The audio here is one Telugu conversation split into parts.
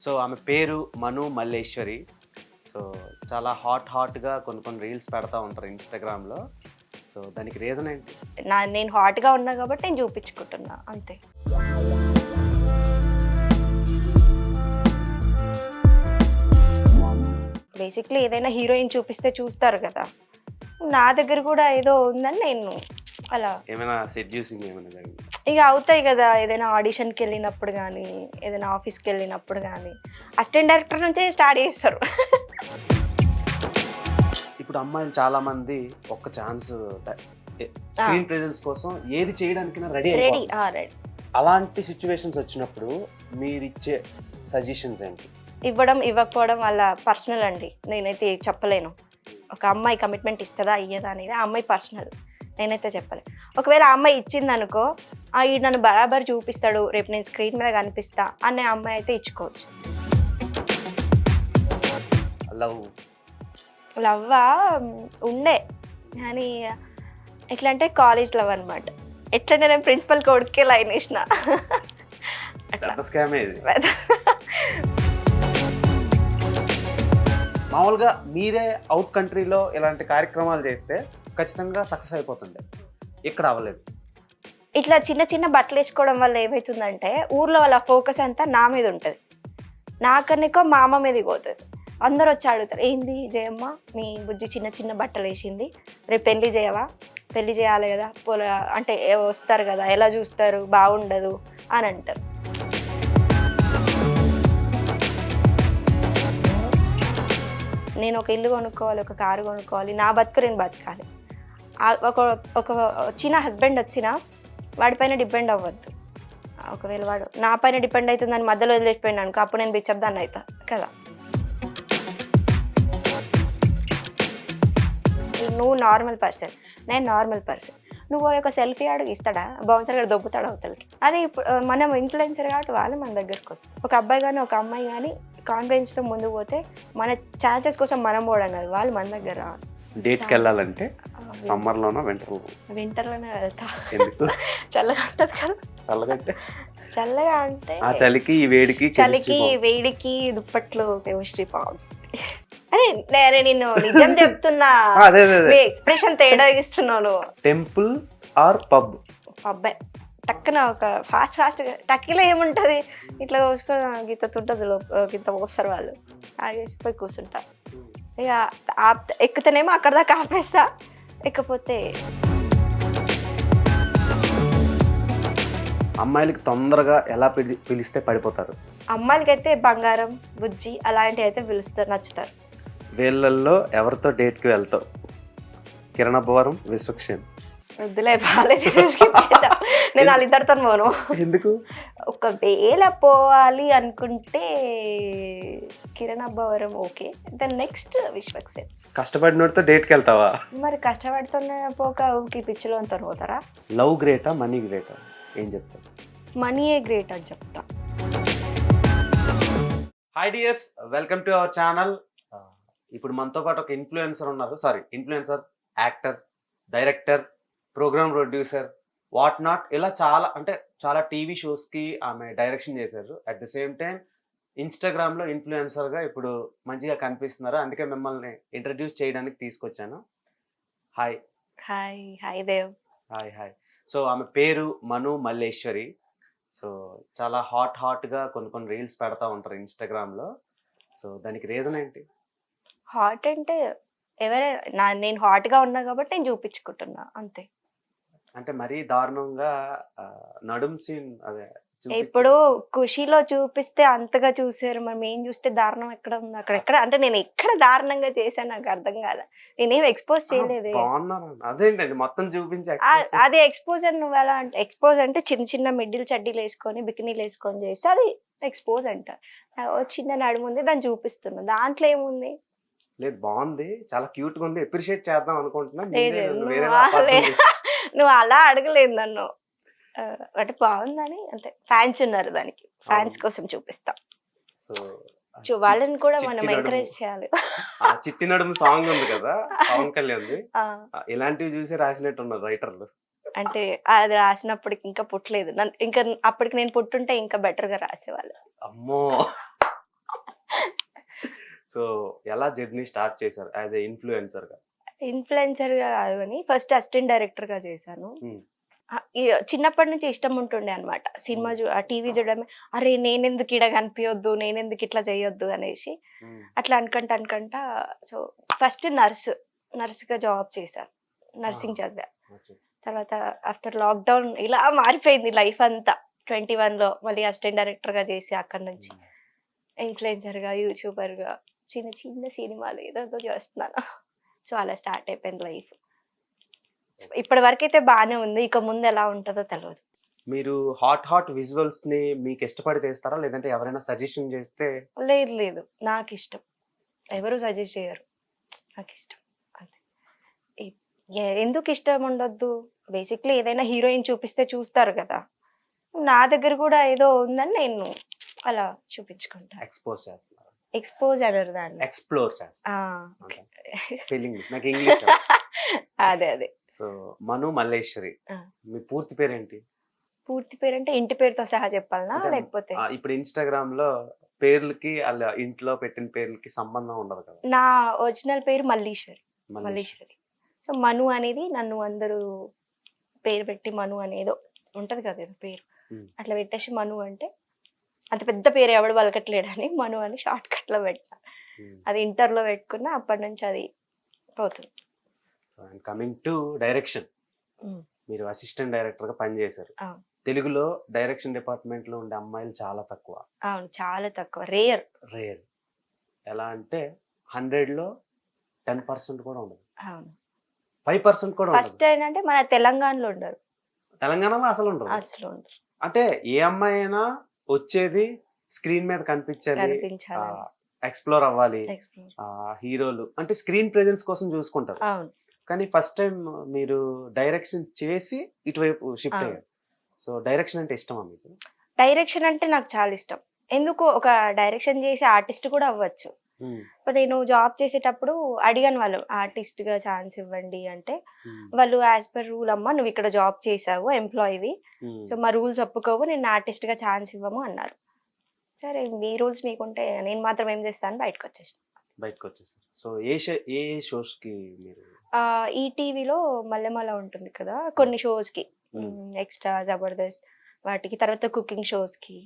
సో ఆమె పేరు మను మల్లేశ్వరి. సో చాలా హాట్‌గా కొన్ని రీల్స్ పెడతా ఉంటారు ఇన్‌స్టాగ్రామ్‌లో. సో దానికి రీజన్ ఏంటి? నేను హాట్‌గా ఉన్నా కాబట్టి నేను చూపించుకుంటున్నా అంతే. బేసిక్‌లీ ఏదైనా హీరోయిన్ చూపిస్తే చూస్తారు కదా! నా దగ్గర కూడా ఏదో ఉందని నేను అలా ఏమైనా సెడ్యూసింగ్ ఏమైనా జరిగిందా? ఇక అవుతాయి కదా! ఏదైనా ఆడిషన్‌కి వెళ్ళినప్పుడు కానీ, ఏదైనా ఆఫీస్‌కి వెళ్ళినప్పుడు కానీ, అసిస్టెంట్ డైరెక్టర్ నుంచే స్టార్ట్ చేస్తారు. ఇప్పుడు అమ్మాయిలు చాలామంది ఒక్క ఛాన్స్ స్క్రీన్ ప్రెజెన్స్ కోసం ఏది చేయడానికైనా రెడీ రెడీ అయిపోతారు. రెడీ అలాంటి సిచ్యువేషన్స్ వచ్చినప్పుడు మీరిచ్చే సజెషన్స్ ఏంటి? ఇవ్వడం, ఇవ్వకపోవడం వాళ్ళ పర్సనల్ అండి. నేనైతే చెప్పలేను. ఒక అమ్మాయి కమిట్మెంట్ ఇస్తదా, ఇయ్యదా అనేది ఆ అమ్మాయి పర్సనల్. నేనైతే చెప్పలేను. ఒకవేళ ఆ అమ్మాయి ఇచ్చిందనుకో, ఈడు నన్ను బరాబర్ చూపిస్తాడు, రేపు నేను స్క్రీన్ మీద కనిపిస్తా అనే అమ్మాయి అయితే ఇచ్చుకోవచ్చు. లవ్ లవ్వా ఉండే, కానీ ఎట్లా అంటే కాలేజ్ లవ్ అనమాట. ఎట్లంటే నేను ప్రిన్సిపల్ కొడుకే లైన్ వేసిన అట్లా. పెద్ద స్కామే ఇది. మామూలుగా మీరే అవుట్ కంట్రీలో ఇలాంటి కార్యక్రమాలు చేస్తే ఖచ్చితంగా సక్సెస్ అయిపోతుండే. ఇక్కడ అవ్వలేదు. ఇట్లా చిన్న చిన్న బట్టలు వేసుకోవడం వల్ల ఏమవుతుందంటే ఊర్లో వాళ్ళ ఫోకస్ అంతా నా మీద ఉంటుంది. నాకన్నెక్కువ మా అమ్మ మీదకి పోతుంది. అందరూ వచ్చి అడుగుతారు, ఏంది జయమ్మ మీ బుజ్జి చిన్న చిన్న బట్టలు వేసింది, రేపు పెళ్లి చేయవా, పెళ్లి చేయాలి కదా, అంటే వస్తారు కదా, ఎలా చూస్తారు, బాగుండదు అని అంటారు. నేను ఒక ఇల్లు కొనుక్కోవాలి, ఒక కారు కొనుక్కోవాలి, నా బతుకు నేను బతకాలి. ఒక వచ్చిన హస్బెండ్ వచ్చినా వాడిపైన డిపెండ్ అవ్వద్దు. ఒకవేళ వాడు నా పైన డిపెండ్ అవుతుందని మధ్యలో వదిలేసిపోయినా అనుకో, అప్పుడు నేను బిచ్చబ్దాన్ని అవుతా కదా. నువ్వు నార్మల్ పర్సన్, నేను నార్మల్ పర్సన్. నువ్వు ఒక సెల్ఫీ అడుగు ఇస్తాడా, బౌన్సర్ గారు దొబ్బుతాడు అవతలకి. అదే ఇప్పుడు మనం ఇన్ఫ్లుయెన్సర్ కాబట్టి వాళ్ళు మన దగ్గరకు వస్తారు. ఒక అబ్బాయి కానీ ఒక అమ్మాయి కానీ కాన్ఫిడెన్స్తో ముందుకు పోతే మన ఛాన్సెస్ కోసం మనం పోవడం కాదు, వాళ్ళు మన దగ్గర రావాలి. డేట్కి వెళ్ళాలంటే సమ్మర్లోనో వింటర్లోనే వెళ్తా. ఎందుకు? చల్లగా ఉంటుంది కదా. చల్లగా అంటే ఆ చలికి ఈ వేడికి చలికి వేడికి దుప్పట్లు కెమిస్ట్రీ బాగుంది. అరే నిన్ను నిజం చెప్తున్నా, ఎక్స్ప్రెషన్ తేడా ఇస్తున్నాను. Temple or pub? అబ్బాయి టక్కున ఒక ఫాస్ట్గా టక్కిలో ఏముంటుంది, ఇట్లా కోసుకొని గీత తుంటుంది, గీత పోస్తారు వాళ్ళు, ఆగేసి పోయి కూర్చుంటా. ఇక ఎక్కుతేనేమో అక్కడ దాకా ఆపేస్తా, ఎక్కపోతే. అమ్మాయిలకి తొందరగా ఎలా పిలిస్తే పడిపోతారు? అమ్మాయిలకైతే బంగారం, బుజ్జి అలాంటివి అయితే పిలుస్తారు, నచ్చుతారు. వీళ్ళల్లో ఎవరితో డేట్కి వెళ్తావు? కిరణ్ అబ్బవరం, విశ్వక్షేణ్? వద్దులే, బాగాలేదు. నేను వాళ్ళిద్దరితో పోను. ఎందుకు? ఒకవేళ పోవాలి అనుకుంటే Kiran Abbavaram okay, then next Vishwaksen. కష్టపడినోడితో డేట్కి వెళ్తావా? మరి కష్టపడుతున్న పోక ఊకి పిచ్చిలో అంతా పోతారా? లవ్ గ్రేటా, మనీ గ్రేటా? ఏం చెప్తావు? మనీయే గ్రేట్ అని చెప్తా. Hi dears, welcome to our channel. ఇప్పుడు మనతో పాటు ఒక influencer, actor, director, program producer, what not, ఇలా చాలా టీవీ షోస్కి ఆమె డైరెక్షన్ చేశారు. అట్ ద సేమ్ టైం ఇన్స్టాగ్రామ్లో ఇన్ఫ్లుయెన్సర్గా ఇప్పుడు మంచిగా కనిపిస్తున్నారు. అందుకే మిమ్మల్ని ఇంట్రడ్యూస్ చేయడానికి తీసుకొచ్చాను. Hi. Hi hi Dev. Hi. So ఆమె పేరు మను మల్లేశ్వరి. సో చాలా హాట్‌గా కొన్ని రీల్స్ పెడతా ఉంటారు ఇన్స్టాగ్రామ్లో. సో దానికి రీజన్ ఏంటి? హాట్ అంటే ఎవరైనా నేను హాట్గా ఉన్నా కాబట్టి నేను చూపించుకుంటున్నా అంతే. అంటే మరీ దారుణంగా నడుం సీన్ అదే ఇప్పుడు ఖుషీలో చూపిస్తే అంతగా చూసారు, మనం ఏం చూస్తే దారుణం ఎక్కడ ఉంది, అక్కడెక్కడ అంటే నేను ఎక్కడ దారుణంగా చేశాను నాకు అర్థం కాదా. నేనేం ఎక్స్పోజ్ చేయలేదు. అదేంటండి మొత్తం చూపించి అదే ఎక్స్పోజర్. నువ్వు ఎలా అంటే ఎక్స్పోజ్ అంటే చిన్న చిన్న మిడ్డిల్ చడ్డీలు వేసుకొని బికినీలు వేసుకొని చేస్తే అది ఎక్స్పోజ్ అంటారు. చిన్న నడుముంది దాన్ని చూపిస్తున్నా, దాంట్లో ఏముంది? లేదు, బాగుంది, చాలా క్యూట్ గా ఉంది, అప్రిషియేట్ చేద్దాం అనుకుంటున్నా. నువ్వు అలా అడగలేదు నన్ను, అంటే బాగుందని అంటే ఫ్యాన్స్ ఉన్నారు, దానికి ఫ్యాన్స్ కోసం చూపిస్తాం. సో వాళ్ళని కూడా మనం ఎంకరేజ్ చేయాలి. చిట్టి నడుము సాంగ్ ఉంది కదా పవన్ కళ్యాణ్, ఇలాంటివి చూసి రాసినట్టు ఉన్నారు రైటర్లు. అంటే అది రాసినప్పటికి ఇంకా పుట్టలేదు, ఇంకా అప్పటికి నేను పుట్టుంటే ఇంకా బెటర్ గా రాసేవాళ్ళు. అమ్మో, సో ఎలా జర్నీ స్టార్ట్ చేశారు యాజ్ ఏ ఇన్ఫ్లుయెన్సర్ గా? ఇన్ఫ్లుయెన్సర్ గా కాదు అని ఫస్ట్ అసిస్టెంట్ డైరెక్టర్ గా చేశాను. Hmm. చిన్నప్పటి నుంచి ఇష్టం ఉంటుండే అనమాట సినిమా టీవీ చూడడమే. అరే నేనెందుకు ఇడ కనిపించొద్దు, నేనెందుకు ఇట్లా చేయొద్దు అనేసి అట్లా అనుకుంటా సో ఫస్ట్ నర్స్గా జాబ్ చేశాను, నర్సింగ్ చదివా. తర్వాత ఆఫ్టర్ లాక్డౌన్ ఇలా మారిపోయింది లైఫ్ అంతా. 21లో మళ్ళీ అసిస్టెంట్ డైరెక్టర్గా చేసి అక్కడ నుంచి ఇన్ఫ్లుయెన్సర్గా, యూట్యూబర్గా చిన్న చిన్న సినిమాలు ఏదో చేస్తున్నాను. సో అలా స్టార్ట్ అయిపోయింది లైఫ్. ఇప్పటి వరకు అయితే బాగానే ఉంది, ఇక ముందు ఎలా ఉంటుందో తెలియదు. మీరు హాట్ విజువల్స్ ని మీకు ఇష్టపడి తీస్తారా, లేదంటే ఎవరైనా సజెషన్ చేస్తే? లేదు నాకు ఇష్టం, ఎవరు సజెస్ట్ చేయరు, నాకు ఇష్టం అంతే. ఎందుకు ఇష్టం ఉండొద్దు? బేసిక్లీ ఏదైనా హీరోయిన్ చూపిస్తే చూస్తారు కదా, నా దగ్గర కూడా ఏదో ఉందని నేను అలా చూపించుకుంటాను. ఎక్స్పోజ్ చేస్తున్నారు. ఎక్స్పోజ్ అనరు దాన్ని, ఎక్స్ప్లోర్ చేస్తారు. స్పెల్లింగ్ నాకు ఇంగ్లీష్. అదే. సో మను మల్లేశ్వరి, మీ పూర్తి పేరేంటి? పూర్తి పేరు అంటే ఇంటి పేరుతో సహా చెప్పాలనా లేకపోతే? ఇప్పుడు ఇన్స్టాగ్రామ్ లో పేర్లకి అలా ఇంట్లో పెట్టిన పేర్లకి సంబంధం ఉండదు కదా. నా ఒరిజినల్ పేరు మల్లీశ్వరి. సో మను అనేది నన్ను అందరూ పేరు పెట్టి మను అనేదో ఉంటది కదా పేరు, అట్లా పెట్టేసి మను అంటే అంత పెద్ద పేరు ఎవడు పలకట్లేడని మను అని షార్ట్ కట్ లో పెట్టా. అది ఇంటర్లో పెట్టుకున్నా, అప్పటి నుంచి అది పోతుంది. కమింగ్ టు డైరెక్షన్, మీరు అసిస్టెంట్ డైరెక్టర్ గా పనిచేశారు. తెలుగులో డైరెక్షన్ డిపార్ట్మెంట్ లో ఉండే అమ్మాయిలు చాలా తక్కువ. అవును, చాలా తక్కువ, రేర్. ఎలా అంటే 100లో 10% కూడా ఉండదు. అవును, 5% కూడా ఉండదు. ఫస్ట్ ఏంటంటే మన తెలంగాణలో ఉండరు, తెలంగాణలో అసలు ఉండరు. అంటే ఏ అమ్మాయి అయినా వచ్చేది స్క్రీన్ మీద కనిపించాలి, ఎక్స్ప్లోర్ అవ్వాలి, హీరోలు అంటే స్క్రీన్ ప్రెజెన్స్ కోసం చూసుకుంటారు. కానీ ఫస్ట్ టైం మీరు డైరెక్షన్ చేసి ఇటువైపు షిఫ్ట్ అయ్యారు. సో డైరెక్షన్ అంటే ఇష్టమా మీకు? డైరెక్షన్ అంటే నాకు చాలా ఇష్టం. ఎందుకు, ఒక డైరెక్షన్ చేసి ఆర్టిస్ట్ కూడా అవ్వచ్చు. నేను జాబ్ చేసేటప్పుడు అడిగాను వాళ్ళు, ఆర్టిస్ట్ గా ఛాన్స్ ఇవ్వండి అంటే వాళ్ళు యాజ్ పర్ రూల్ అమ్మా నువ్వు ఇక్కడ జాబ్ చేసావు ఎంప్లాయీవి, సో మా రూల్స్ ఒప్పుకోవు, నేను ఆర్టిస్ట్ గా ఛాన్స్ ఇవ్వము అన్నారు. సరే మీ రూల్స్ మీకుంటే నేను మాత్రం ఏం చేస్తాను, బయటకు వచ్చేసాను. సో ఏ షోస్ కి మీరు? ఈ టీవీలో మల్లెమాల ఉంటుంది కదా, కొన్ని షోస్ కి, ఎక్స్ట్రా, జబర్దస్త్ వాటికి, తర్వాత కుకింగ్ షోస్ కి,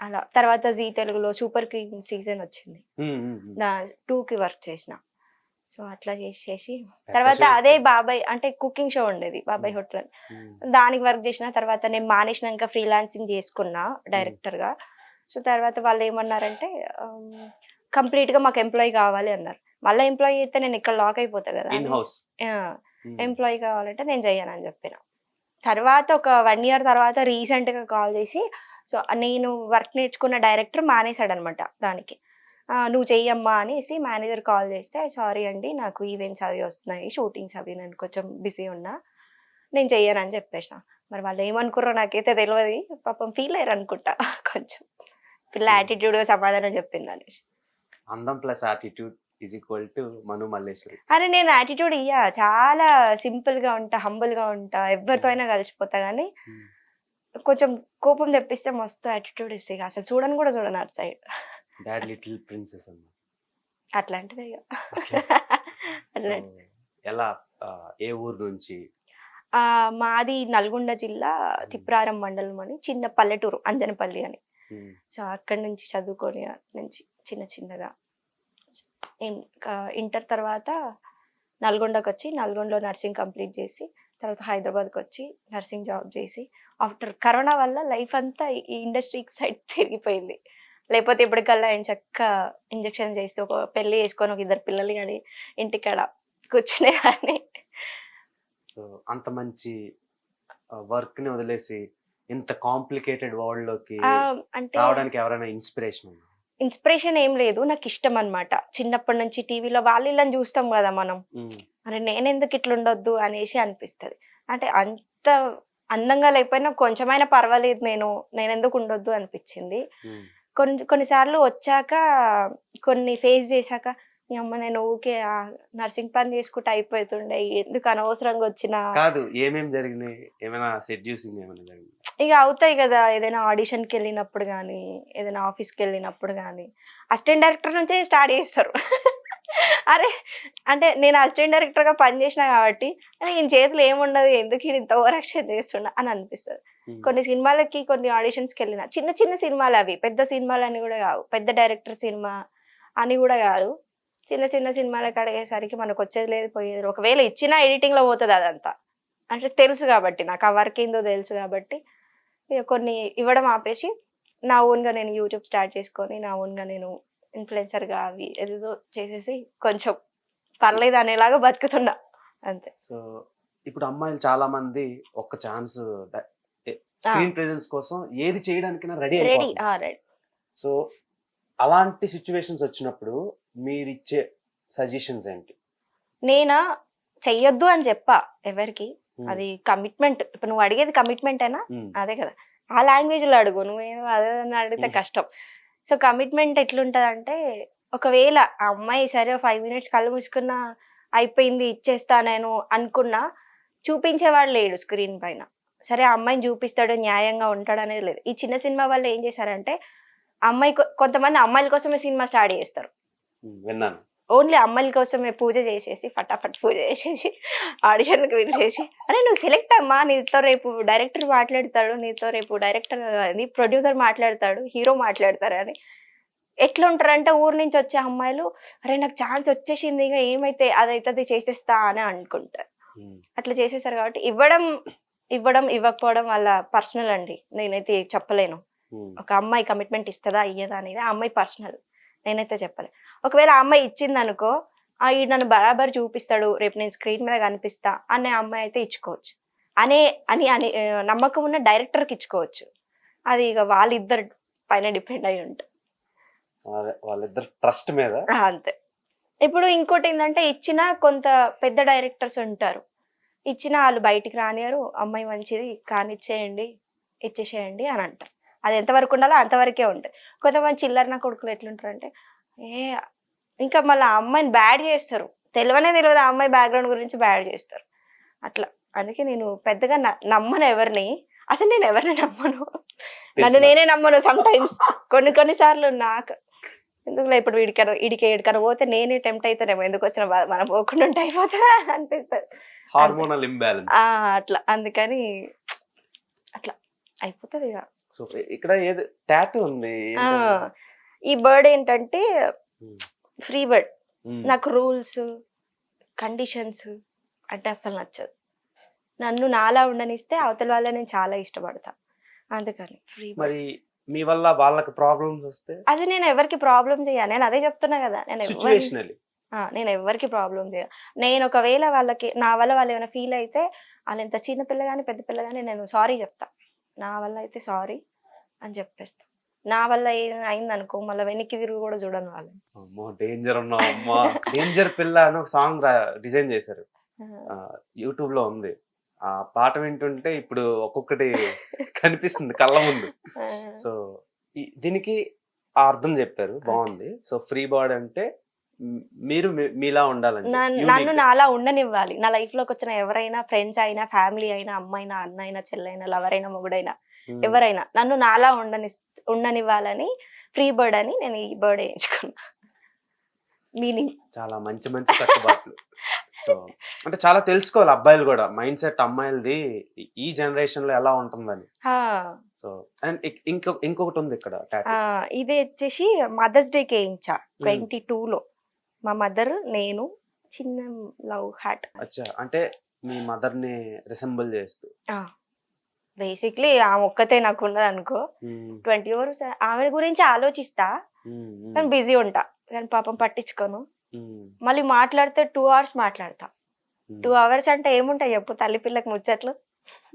అలా. తర్వాత జీ తెలుగులో సూపర్ క్వీన్ సీజన్ వచ్చింది, నా 2కి వర్క్ చేసిన. సో అట్లా చేసి తర్వాత అదే బాబాయ్ అంటే కుకింగ్ షో ఉండేది, బాబాయ్ హోటల్, దానికి వర్క్ చేసిన. తర్వాత నేను మానేసినాక ఫ్రీలాన్సింగ్ చేసుకున్నా డైరెక్టర్ గా. సో తర్వాత వాళ్ళు ఏమన్నారంటే కంప్లీట్ గా మాకు ఎంప్లాయీ కావాలి అన్నారు. మళ్ళీ ఎంప్లాయీ అయితే నేను ఇక్కడ లాక్ అయిపోతా కదా, ఎంప్లాయీ కావాలంటే నేను చెయ్యనని చెప్పిన. తర్వాత ఒక 1 year తర్వాత రీసెంట్ గా కాల్ చేసి, సో నేను వర్క్ నేర్చుకున్న డైరెక్టర్ మానేశాడు అనమాట దానికి. నువ్వు చెయ్యమ్మా అనేసి మేనేజర్ కాల్ చేస్తే, సారీ అండి నాకు ఈవెంట్స్ అవి వస్తున్నాయి, షూటింగ్స్ అవి, నేను కొంచెం బిజీ ఉన్నా, నేను చెయ్యనని చెప్పేసిన. మరి వాళ్ళు ఏమనుకుర్రో నాకైతే తెలియదు, పాపం ఫీల్ అయ్యారు అనుకుంటా కొంచెం, పిల్ల యాటిట్యూడ్గా సమాధానం చెప్పింది అనేసి. అందం plus attitude is equal to Manu Malleswari. అరే నేను యాటిట్యూడ్ చాలా సింపుల్ గా ఉంటా, హంబుల్ గా ఉంటా, ఎవరితో అయినా కలిసిపోతా, కానీ కొంచెం కోపం తెప్పిస్తే మస్తు యాటిట్యూడ్ ఇస్తే అసలు చూడను కూడా చూడను అటు సైడ్. డాడ్ లిటిల్ ప్రిన్సెస్ అన్న అట్లాంటిదే. ఎలా, ఏ ఊరు నుంచి? మాది నల్గొండ జిల్లా తిప్రారం మండలం అని చిన్న పల్లెటూరు, అంజనపల్లి అని. సో అక్కడి నుంచి చదువుకొని నుంచి చిన్నగా ఇంటర్ తర్వాత నల్గొండకి వచ్చి, నల్గొండలో నర్సింగ్ కంప్లీట్ చేసి, తర్వాత హైదరాబాద్కి వచ్చి నర్సింగ్ జాబ్ చేసి, ఆఫ్టర్ కరోనా వల్ల లైఫ్ అంతా ఈ ఇండస్ట్రీ సైడ్ తిరిగిపోయింది. లేకపోతే ఇప్పటికల్లా ఆయన చక్క ఇంజక్షన్ చేసి ఒక పెళ్లి చేసుకొని ఒక 2 పిల్లలు కానీ ఇంటికాడ కూర్చునే కానీ. సో అంత మంచి వర్క్ ని వదిలేసి ఇంత కాంప్లికేటెడ్ వరల్డ్ లోకి అంటే రావడానికి ఎవరైనా ఇన్స్పిరేషన్ ఏం లేదు, నాకు ఇష్టం అనమాట. చిన్నప్పటి నుంచి టీవీలో వాళ్ళు ఇలా చూస్తాం కదా మనం, అరే నేనెందుకు ఇట్లా ఉండొద్దు అనేసి అనిపిస్తుంది. అంటే అంత అందంగా లేకపోయినా కొంచెమైనా పర్వాలేదు, నేను ఎందుకు ఉండొద్దు అనిపించింది. కొన్నిసార్లు వచ్చాక, కొన్ని ఫేస్ చేశాక, మీ అమ్మ నేను ఊకే నర్సింగ్ పని చేసుకుంటే అయిపోతుండే, ఎందుకు అనవసరంగా వచ్చినా. కాదు, ఏమేమి జరిగినాయి, ఏమైనా సెడ్యూసింగ్ ఏమైనా జరిగింది? ఇక అవుతాయి కదా, ఏదైనా ఆడిషన్కి వెళ్ళినప్పుడు కానీ, ఏదైనా ఆఫీస్కి వెళ్ళినప్పుడు కానీ అసిస్టెంట్ డైరెక్టర్ నుంచే స్టార్ట్ చేస్తారు. అరే అంటే నేను అసిస్టెంట్ డైరెక్టర్గా పనిచేసిన కాబట్టి అరే ఈయన చేతిలో ఏముండదు, ఎందుకు ఈయన ఇంత ఓవర్ యాక్షన్ చేస్తున్నా అని అనిపిస్తుంది. కొన్ని సినిమాలకి కొన్ని ఆడిషన్స్కి వెళ్ళిన చిన్న చిన్న సినిమాలు, అవి పెద్ద సినిమాలు అని కూడా కావు, పెద్ద డైరెక్టర్ సినిమా అని కూడా కాదు, చిన్న చిన్న సినిమాలకు అడిగేసరికి మనకు వచ్చేది లేదు పోయేది లేదు. ఒకవేళ ఇచ్చినా ఎడిటింగ్లో పోతుంది అదంతా, అంటే తెలుసు కాబట్టి నాకు ఆ వర్క్ ఏందో తెలుసు కాబట్టి ఇక కొన్ని ఇవ్వడం ఆపేసి నా ఓన్గా నేను యూట్యూబ్ స్టార్ట్ చేసుకొని నా ఓన్గా నేను ఇన్ఫ్లుయెన్సర్గా అవి ఏదేదో చేసేసి కొంచెం పర్లేదు అనేలాగా బతుకుతున్నా అంతే. సో ఇప్పుడు అమ్మాయిలు చాలా మంది ఒక ఛాన్స్ స్క్రీన్ ప్రెజెన్స్ కోసం ఏది చేయడానికైనా రెడీ రెడీ అయిపోతున్నారు. రెడీ. సో అలాంటి సిచ్యువేషన్స్ వచ్చినప్పుడు మీరు ఇచ్చే సజెషన్స్ ఏంటి? నేనా చెయ్యొద్దు అని చెప్పా ఎవరికి, అది కమిట్మెంట్. ఇప్పుడు నువ్వు అడిగేది కమిట్మెంట్ అయినా అదే కదా, ఆ లాంగ్వేజ్లో అడుగు, నువ్వేమో అదే అడిగితే కష్టం. సో కమిట్మెంట్ ఎట్లుంటుంది అంటే, ఒకవేళ ఆ అమ్మాయి సరే 5 minutes కళ్ళు మూసుకున్నా అయిపోయింది ఇచ్చేస్తా నేను అనుకున్నా, చూపించేవాడు లేడు స్క్రీన్ పైన, సరే ఆ అమ్మాయిని చూపిస్తాడు న్యాయంగా ఉంటాడు అనేది లేదు. ఈ చిన్న సినిమా వాళ్ళు ఏం చేశారంటే, అమ్మాయి కొంతమంది అమ్మాయిల కోసమే సినిమా స్టార్ట్ చేస్తారు, విన్నాను. ఓన్లీ అమ్మాయిల కోసమే పూజ చేసేసి ఫటాఫట్ పూజ చేసేసి ఆడిషన్కి పిలిచేసి, అరే నువ్వు సెలెక్ట్ అమ్మా, నీతో రేపు డైరెక్టర్ మాట్లాడతాడు, నీతో రేపు డైరెక్టర్ అది ప్రొడ్యూసర్ మాట్లాడతాడు, హీరో మాట్లాడతారు అని. ఎట్లా ఉంటారంటే ఊరు నుంచి వచ్చే అమ్మాయిలు, అరే నాకు ఛాన్స్ వచ్చేసింది ఇక ఏమైతే అదైతే చేసేస్తా అని అనుకుంటారు. అట్లా చేసేసారు కాబట్టి ఇవ్వడం ఇవ్వకపోవడం వాళ్ళ పర్సనల్ అండి, నేనైతే చెప్పలేను. ఒక అమ్మాయి కమిట్మెంట్ ఇస్తుందా ఇయ్యదా అనేది ఆ అమ్మాయి పర్సనల్, నేనైతే చెప్పలే. ఒకవేళ ఆ అమ్మాయి ఇచ్చింది అనుకో, ఈ నన్ను బరాబర్ చూపిస్తాడు, రేపు నేను స్క్రీన్ మీద కనిపిస్తా అనే అమ్మాయి అయితే ఇచ్చుకోవచ్చు, అని నమ్మకం ఉన్న డైరెక్టర్కి ఇచ్చుకోవచ్చు. అది ఇక వాళ్ళిద్దరు పైన డిపెండ్ అయి ఉంటుంది, వాళ్ళిద్దరు ట్రస్ట్ మీద అంతే. ఇప్పుడు ఇంకోటి ఏంటంటే, ఇచ్చిన కొంత పెద్ద డైరెక్టర్స్ ఉంటారు, ఇచ్చిన వాళ్ళు బయటికి రానియారు, అమ్మాయి మంచిది కానిచ్చేయండి ఇచ్చేసేయండి అని అంటారు. అది ఎంతవరకు ఉండాలో అంతవరకే ఉంటుంది. కొంతమంది చిల్లర నా కొడుకులు ఎట్లుంటారంటే, ఇంకా మళ్ళీ ఆ అమ్మాయిని బ్యాడ్ చేస్తారు, తెలియదు ఆ అమ్మాయి బ్యాక్గ్రౌండ్ గురించి బ్యాడ్ చేస్తారు అట్లా. అందుకే నేను పెద్దగా నమ్మను ఎవరిని, అసలు నేను ఎవరిని నమ్మను, నన్ను నేనే నమ్మను సమ్ టైమ్స్. కొన్నిసార్లు నాకు ఎందుకులే ఇప్పుడు వీడికన్నా పోతే నేనే టెంప్ట్ అవుతానేమో, ఎందుకు వచ్చిన మనం పోకుండా ఉంటే అయిపోతుందా అని అనిపిస్తుంది, హార్మోనల్ ఇంబ్యాలెన్స్ అట్లా. అందుకని అట్లా అయిపోతుంది ఇక. సో ఇక్కడ ఏది టాటూ ఉంది, ఈ బర్డ్ ఏంటంటే ఫ్రీ బర్డ్. నాకు రూల్స్ కండిషన్స్ అంటే అసలు నచ్చదు, నన్ను నాలా ఉండనిస్తే అవతల వాళ్ళ నేను చాలా ఇష్టపడతా, అందుకని ఫ్రీ బర్డ్. మరి మీ వల్ల వాళ్ళకి ప్రాబ్లమ్స్ వస్తే అది నేను ఎవరికి ప్రాబ్లం చేయాలి, నేను అదే చెప్తున్నా కదా, నేను ఎవరికి ప్రాబ్లం చేయాలి. నేను ఒకవేళ వాళ్ళకి నా వల్ల వాళ్ళు ఏమైనా ఫీల్ అయితే, వాళ్ళు ఎంత చిన్న పిల్ల కానీ పెద్ద పిల్ల కానీ నేను సారీ చెప్తా, నా వల్ల అయితే సారీ అని చెప్పేస్తా. నా వల్ల అయింది అనుకో, మళ్ళీ వెనక్కి తిరిగి కూడా చూడను వాళ్ళు. అమ్మో డేంజర్ ఉన్నావు అమ్మా, డేంజర్ పిల్ల అని ఒక సాంగ్ డిజైన్ చేశారు, యూట్యూబ్ లో ఉంది. ఆ పాట వింటుంటే ఇప్పుడు ఒక్కొక్కటి కనిపిస్తుంది కళ్ళ ముందు. సో దీనికి ఆ అర్థం చెప్పారు, బాగుంది. సో ఫ్రీ బర్డ్ అంటే మీరు మీలా ఉండాలని, నన్ను నాలా ఉండనివ్వాలి. నా లైఫ్ లోకి వచ్చిన ఎవరైనా, ఫ్రెండ్స్ అయినా, ఫ్యామిలీ అయినా, అమ్మాయినా, అన్న అయినా, చెల్లైనా, లవర్ అయినా, మొగుడైనా, ఎవరైనా నన్ను నాలా ఉండనివ్వాలని ఫ్రీ బర్డ్ అని నేను ఈ బర్డ్ వేయించుకున్నా. మీనింగ్ చాలా మంచి మంచి కట్టుబాట్లు. సో అంటే చాలా తెలుసుకోవాలి అబ్బాయిలు కూడా, మైండ్ సెట్ అమ్మాయిలది ఈ జనరేషన్ లో ఎలా ఉంటుందని. సో అండ్ ఇంకొకటి ఉంది ఇక్కడ, ఇది వచ్చేసి మదర్స్ డేకి వేయించా 22లో. మా మదర్, నేను, చిన్న లవ్ హార్ట్. అచ్చా, అంటే మీ మదర్ ని రిసెంబుల్ చేస్తూ. బేసిక్లీ ఆమె ఒక్కతే నాకు ఉన్నది అనుకో, 24 hours ఆమె గురించి ఆలోచిస్తా, కానీ బిజీ ఉంటా, కానీ పాపం పట్టించుకోను. మళ్ళీ మాట్లాడితే 2 hours మాట్లాడతా. 2 hours అంటే ఏముంటాయి చెప్పు, తల్లి పిల్లకి ముచ్చట్లు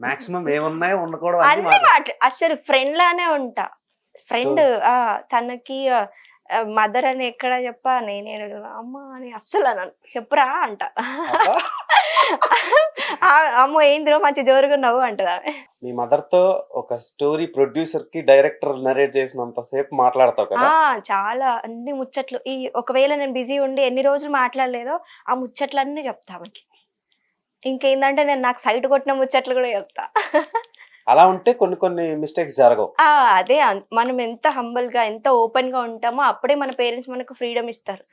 మాక్సిమం ఏమున్నాయో ఉండకూడదు అన్ని అసలు ఫ్రెండ్ లానే ఉంటా. ఫ్రెండ్ తనకి మదర్ అని ఎక్కడ చెప్పా, నేనే అమ్మ అని అస్సలు అన్నాను, చెప్పురా అంట. అమ్మో ఏందిరో మంచి జోరుగున్నావు అంటదా. మీ మదర్ తో ఒక స్టోరీ ప్రొడ్యూసర్ కి డైరెక్టర్ నరేట్ చేసినంత సేపు మాట్లాడతావు కదా? చాలా, అన్ని ముచ్చట్లు. ఒకవేళ నేను బిజీ ఉండి ఎన్ని రోజులు మాట్లాడలేదో ఆ ముచ్చట్లన్నీ చెప్తా ఆమెకి. ఇంకేందంటే నేను నాకు సైట్ కొట్టిన ముచ్చట్లు కూడా చెప్తా. అలా ఉంటే కొన్ని కొన్ని మిస్టేక్స్ జరగవు. అదే మనం ఎంత హంబల్ గా ఎంత ఓపెన్ గా ఉంటామో అప్పుడే మన పేరెంట్స్ మనకు ఫ్రీడమ్ ఇస్తారు.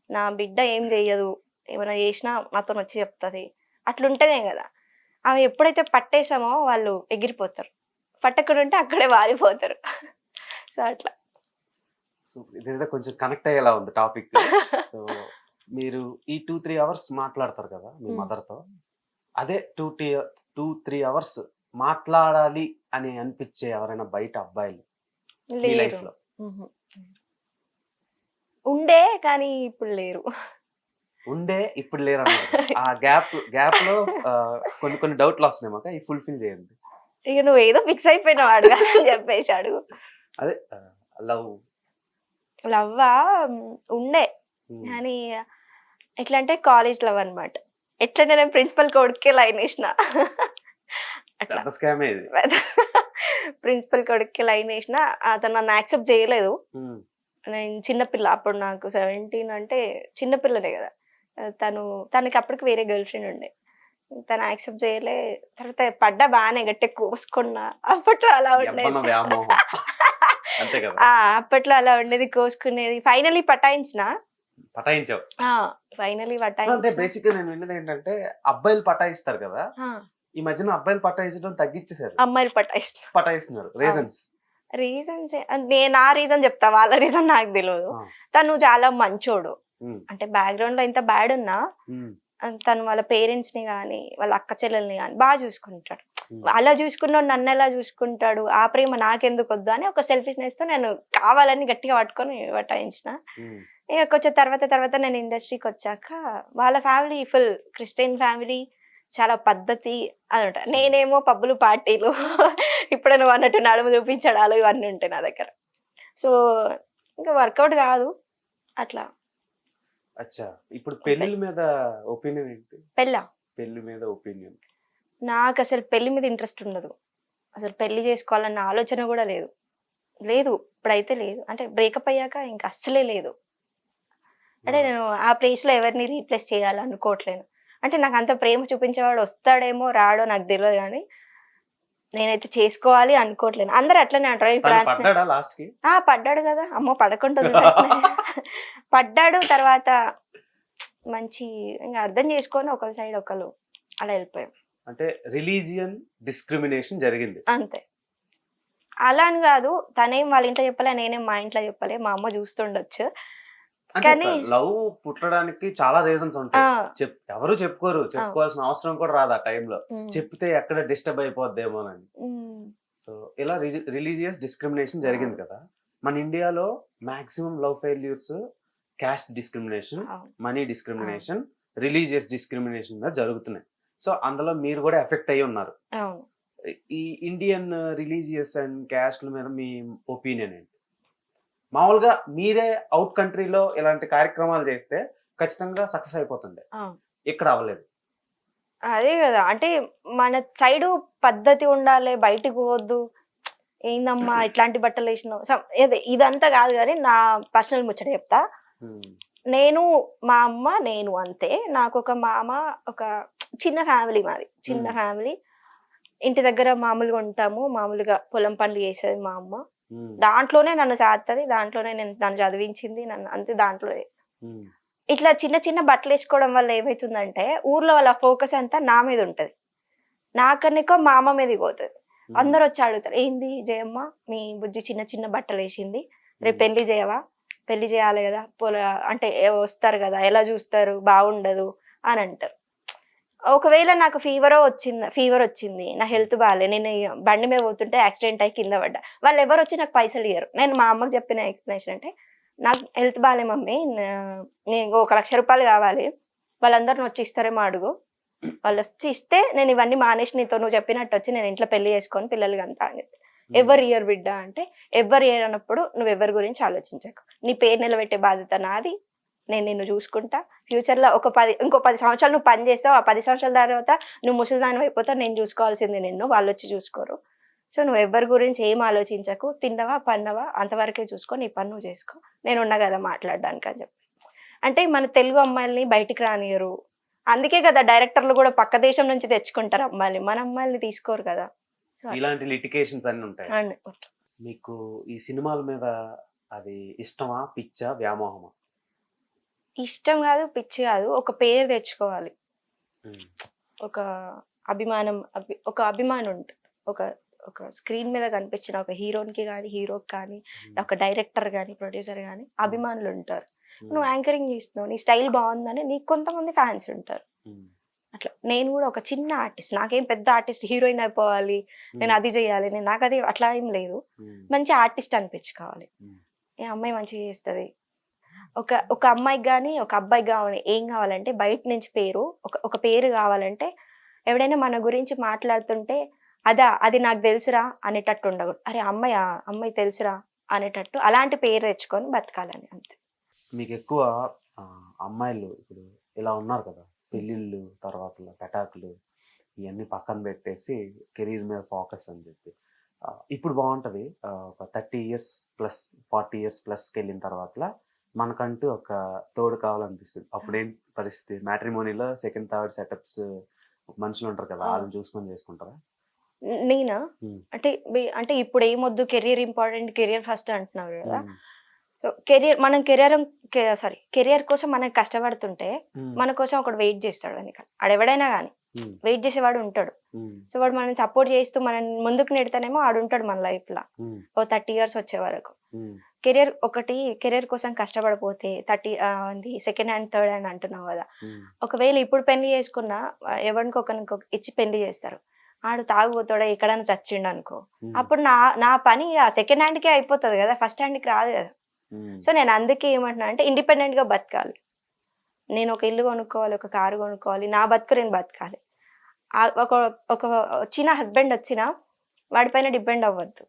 నా బిడ్డ ఏం చెయ్యదు, ఏమైనా చేసినా నాతో వచ్చి చెప్తుంది, అట్లుంటేనే కదా. అవి ఎప్పుడైతే పట్టేసామో వాళ్ళు ఎగిరిపోతారు, పట్టకుండా ఉంటే అక్కడే వారిపోతారు. సో అట్లా. సో ఇదేదో కొంచెం కనెక్ట్ అయ్యేలా ఉంది టాపిక్. సో మీరు ఈ 2-3 అవర్స్ మాట్లాడతారు కదా మీ మదర్తో, అదే 2-3 అవర్స్ మాట్లాడాలి అని అనిపించే ఎవరైనా బయట అబ్బాయిలు మీ లైఫ్ లేరు. లో? ఉండే కానీ ఇప్పుడు లేరు. ఉండే ఇప్పుడు లేరు అన్నారు. ఆ గ్యాప్ లో కొన్ని కొన్ని డౌట్లు వస్తున్నాయి మాకు, ఈ ఫుల్ఫిల్ చేయండి. ఇక నువ్వు ఏదో ఫిక్స్ అయిపోయినావు అడుగు అని చెప్పేసి అడుగు. అదే లవ్ లవ్వా ఉండే కానీ ఎట్లా అంటే కాలేజ్ లవ్ అనమాట. ఎట్లా నేను ప్రిన్సిపల్ కొడుకే లైన్ వేసిన అట్లా. పెద్ద స్కామే ఇది. ప్రిన్సిపల్ కొడుక్కి లైన్ వేసిన, అతను నన్ను యాక్సెప్ట్ చేయలేదు. నేను చిన్నపిల్ల అప్పుడు, నాకు 17 అంటే చిన్నపిల్లనే కదా. తనకి అప్పటికి వేరే గర్ల్ ఫ్రెండ్ ఉండే, తను యాక్సెప్ట్ చేయలే. తర్వాత పడ్డా బాగానే గట్టి కోసుకున్నా. అప్పట్లో అలా ఉండేది. అంతే కదా. అప్పట్లో అలా ఉండేది, కోసుకునేది. ఫైనలీ పటాయించావు. ఫైనలీ అంటే బేసిక్ గా నేను విన్నది ఏంటంటే అబ్బాయిలు పటాయిస్తారు కదా, ఈ మధ్యన అబ్బాయిలు పటాయించడం తగ్గించేశారు, అమ్మాయిలు పటాయిస్తున్నారు. రీజన్స్ నేను నా రీజన్ చెప్తా, వాళ్ళ రీజన్ నాకు తెలియదు. తను చాలా మంచోడు, అంటే బ్యాక్గ్రౌండ్ లో ఎంత బ్యాడ్ ఉన్నా తను వాళ్ళ పేరెంట్స్ ని కానీ వాళ్ళ అక్క చెల్లెల్ని కానీ బాగా చూసుకుంటాడు. అలా చూసుకున్నాడు, నన్ను ఎలా చూసుకుంటాడు, ఆ ప్రేమ నాకెందుకు వద్దు అని ఒక సెల్ఫిష్నెస్ తో నేను కావాలని గట్టిగా పట్టుకొని పటాయించిన. ఇక కొంచెం తర్వాత నేను ఇండస్ట్రీకి వచ్చాక వాళ్ళ ఫ్యామిలీ ఫుల్ క్రిస్టియన్ ఫ్యామిలీ, చాలా పద్ధతి అనమాట. నేనేమో పబ్బులు పార్టీలు ఇప్పుడు నువ్వు అన్నట్టు నడుము చూపించడాలు ఇవన్నీ ఉంటాయి నా దగ్గర. సో ఇంకా వర్కౌట్ కాదు అట్లా. అచ్చా, ఇప్పుడు పెళ్లి మీద ఒపీనియన్ ఏంటి? పెళ్లి మీద ఒపీనియన్ నాకు అసలు పెళ్లి మీద ఇంట్రెస్ట్ ఉండదు. అసలు పెళ్లి చేసుకోవాలన్న ఆలోచన కూడా లేదు ఇప్పుడైతే లేదు. అంటే బ్రేకప్ అయ్యాక ఇంకా అస్సలే లేదు. అంటే నేను ఆ ప్లేస్ లో ఎవరిని రీప్లేస్ చేయాలనుకోవట్లేను. అంటే నాకు అంత ప్రేమ చూపించేవాడు వస్తాడేమో రాడో నాకు తెలియదు, కానీ నేనైతే చేసుకోవాలి అనుకోవట్లేను. అందరు అట్లనే అంటారు. ఇప్పుడు పడ్డాడు కదా, అమ్మో పడకుంటుంది. పడ్డాడు, తర్వాత మంచి ఇంకా అర్థం చేసుకొని ఒకరి సైడ్ ఒకరు అలా వెళ్ళిపోయాం. అంటే రిలీజియన్ డిస్క్రిమినేషన్ జరిగింది అంతే. అలా అని కాదు, తనేం వాళ్ళ ఇంట్లో చెప్పలే, నేనేం మా ఇంట్లో చెప్పలే, మా అమ్మ చూస్తుండొచ్చు. కానీ లవ్ పుట్టడానికి చాలా రీజన్స్ ఉంటాయి, ఎవరు చెప్పుకోవాల్సిన అవసరం కూడా రాదు ఆ టైంలో. చెప్తే ఎక్కడ డిస్టర్బ్ అయిపోద్దేమోనని. సో ఇలా రిలీజియస్ డిస్క్రిమినేషన్ జరిగింది కదా మన ఇండియాలో. Maximum love failures caste discrimination, money discrimination, religious discrimination గా జరుగుతున్నాయి. సో అందులో మీరు కూడా ఎఫెక్ట్ అయ్యి ఉన్నారు. ఈ ఇండియన్ రిలీజియస్ అండ్ క్యాస్ట్ల మీద మీ ఒపీనియన్ ఏంటి? మామూలుగా మీరే అవుట్ కంట్రీలో ఇలాంటి కార్యక్రమాలు చేస్తే ఖచ్చితంగా సక్సెస్ అయిపోతుండే, ఇక్కడ అవ్వలేదు. అదే కదా, అంటే మన సైడు పద్ధతి ఉండాలి, బయటికి పోవద్దు, ఏందమ్మా ఇట్లాంటి బట్టలు వేసినావు, ఇదంతా కాదు. కానీ నా పర్సనల్ ముచ్చట చెప్తా. నేను మా అమ్మ నేను అంతే. నాకు ఒక మామ, ఒక చిన్న ఫ్యామిలీ మాది, చిన్న ఫ్యామిలీ. ఇంటి దగ్గర మామూలుగా ఉంటాము, మామూలుగా పొలం పనులు చేసేది మా అమ్మ. దాంట్లోనే నన్ను సాగుతుంది, దాంట్లోనే నన్ను చదివించింది, నన్ను అంతే దాంట్లో. ఇట్లా చిన్న చిన్న బట్టలు వేసుకోవడం వల్ల ఏమవుతుందంటే ఊర్లో వాళ్ళ ఫోకస్ అంతా నా మీద ఉంటుంది, నాకన్నా మా అమ్మ మీదకి పోతుంది. అందరు వచ్చి అడుగుతారు, ఏంది జయమ్మ మీ బుజ్జి చిన్న చిన్న బట్టలు వేసింది, రేపు పెళ్లి చేయవా, పెళ్లి చేయాలి కదా, అంటే వస్తారు కదా, ఎలా చూస్తారు, బాగుండదు అని అంటారు. ఒకవేళ నాకు ఫీవర్ వచ్చింది, నా హెల్త్ బాగాలే, నేను బండి మీద పోతుంటే యాక్సిడెంట్ అయ్యి కింద పడ్డా, వాళ్ళు ఎవరు వచ్చి నాకు పైసలు ఇయ్యరు. నేను మా అమ్మకి చెప్పిన ఎక్స్ప్లెనేషన్ అంటే, నాకు హెల్త్ బాగాలే మమ్మీ, నేను 1 లక్ష రూపాయలు కావాలి, వాళ్ళందరిని వచ్చి ఇస్తారేమో అడుగు, వాళ్ళు వచ్చి ఇస్తే నేను ఇవన్నీ మానేసి నీతో నువ్వు చెప్పినట్టు వచ్చి నేను ఇంట్లో పెళ్లి చేసుకొని పిల్లలకి అంతా అని చెప్పి. ఎవరు ఇయర్ బిడ్డ అంటే, ఎవరు ఇయర్ అన్నప్పుడు నువ్వు ఎవరి గురించి ఆలోచించకు, నీ పేరు నిలబెట్టే బాధ్యత నాది, నేను నిన్ను చూసుకుంటా. ఫ్యూచర్లో ఇంకో 10 సంవత్సరాలు నువ్వు పని చేస్తావు, ఆ 10 సంవత్సరాల తర్వాత నువ్వు ముసలిదాని అయిపోతావు, నేను చూసుకోవాల్సింది నిన్ను, వాళ్ళు వచ్చి చూసుకోరు. సో నువ్వు ఎవరి గురించి ఏం ఆలోచించకు, తిన్నవా పన్నవా అంతవరకే చూసుకో, నీ పని నువ్వు చేసుకో, నేను ఉన్నా కదా మాట్లాడడానికి అని చెప్పి. అంటే మన తెలుగు అమ్మాయిల్ని బయటికి రానియరు. అందుకే కదా డైరెక్టర్లు కూడా పక్క దేశం నుంచి తెచ్చుకుంటారు అమ్మాయిల్ని, మన అమ్మాయిల్ని తీసుకోరు కదా. సో అట్లా. ఇలాంటి లిటికేషన్స్ అన్ని ఉంటాయి. అండ్ మీకు ఈ సినిమాల మీద అది ఇష్టమా, పిచ్చా, వ్యామోహమా? ఇష్టం కాదు, పిచ్చి కాదు, ఒక పేరు తెచ్చుకోవాలి, ఉమ్, ఒక అభిమానం, ఒక అభిమానం ఉంటుంది. ఒక ఒక స్క్రీన్ మీద కనిపించిన ఒక హీరోకి కానీ హీరోకి కానీ ఒక డైరెక్టర్ కానీ ప్రొడ్యూసర్ కానీ అభిమానులు ఉంటారు. నువ్వు యాంకరింగ్ చేస్తున్నావు, నీ స్టైల్ బాగుందని నీకు కొంతమంది ఫ్యాన్స్ ఉంటారు. ఉమ్, అట్లా నేను కూడా ఒక చిన్న ఆర్టిస్ట్, నాకేం పెద్ద ఆర్టిస్ట్ హీరోయిన్ అయిపోవాలి, నేను అది చేయాలి, నేను నాకు అది అట్లా ఏం లేదు. ఉమ్, మంచి ఆర్టిస్ట్ అనిపించుకోవాలి, ఉమ్, ఏ అమ్మాయి మంచిగా చేస్తుంది. ఒక ఒక అమ్మాయికి కానీ ఒక అబ్బాయికి కావాలి ఏం కావాలంటే బయట నుంచి పేరు, ఒక పేరు కావాలంటే ఎవడైనా మన గురించి మాట్లాడుతుంటే అది నాకు తెలుసురా అనేటట్టు ఉండకూడదు. అరే అమ్మాయి తెలుసురా అనేటట్టు అలాంటి పేరు తెచ్చుకొని బతకాలని అంతే. మీకు ఎక్కువ ఆ, అమ్మాయిలు ఇప్పుడు ఇలా ఉన్నారు కదా, పెళ్ళిళ్ళు తర్వాత పెటాకులు ఇవన్నీ పక్కన పెట్టేసి కెరీర్ మీద ఫోకస్ అని చెప్పి ఇప్పుడు బాగుంటది. ఒక 30 years ప్లస్ 40 years ప్లస్కి వెళ్ళిన తర్వాత మనకంటూ ఒక తోడు కావాలనిపిస్తుంది. అప్పుడేం పరిస్థితి? మ్యాట్రిమోనీలో సెకండ్ థర్డ్ సెటప్స్ మనుషులు ఉంటారు కదా, వాళ్ళని చూసుకొని చేసుకుంటారా? నేనా అంటే అంటే ఇప్పుడు ఏమొద్దు, కెరియర్ ఇంపార్టెంట్, కెరియర్ ఫస్ట్ అంటున్నారు కదా. సో మనం కెరియర్ కోసం మనం కష్టపడుతుంటే మన కోసం ఒకడు వెయిట్ చేస్తాడు వెనక, ఆడెవడైనా కానీ వెయిట్ చేసేవాడు ఉంటాడు. సో వాడు మనం సపోర్ట్ చేస్తూ మనం ముందుకు నెడతానేమో ఆడు ఉంటాడు మన లైఫ్ లో ఓ 30 years వచ్చే వరకు. కెరియర్ కోసం కష్టపడిపోతే 30 సెకండ్ హ్యాండ్ థర్డ్ హ్యాండ్ అంటున్నావు కదా, ఒకవేళ ఇప్పుడు పెళ్లి చేసుకున్నా ఎవరికి ఒకరికి ఇచ్చి పెళ్లి చేస్తారు, ఆడు తాగుపోతాడా ఎక్కడైనా చచ్చిండు అనుకో, అప్పుడు నా పని సెకండ్ హ్యాండ్కే అయిపోతుంది కదా, ఫస్ట్ హ్యాండ్కి రాదు కదా. సో నేను అందుకే ఏమంటున్నా అంటే ఇండిపెండెంట్ గా బతకాలి. నేను ఒక ఇల్లు కొనుక్కోవాలి, ఒక కారు కొనుక్కోవాలి, నా బతుకు నేను బతకాలి. ఒక చిన్న హస్బెండ్ వచ్చినా వాడిపైన డిపెండ్ అవ్వద్దు.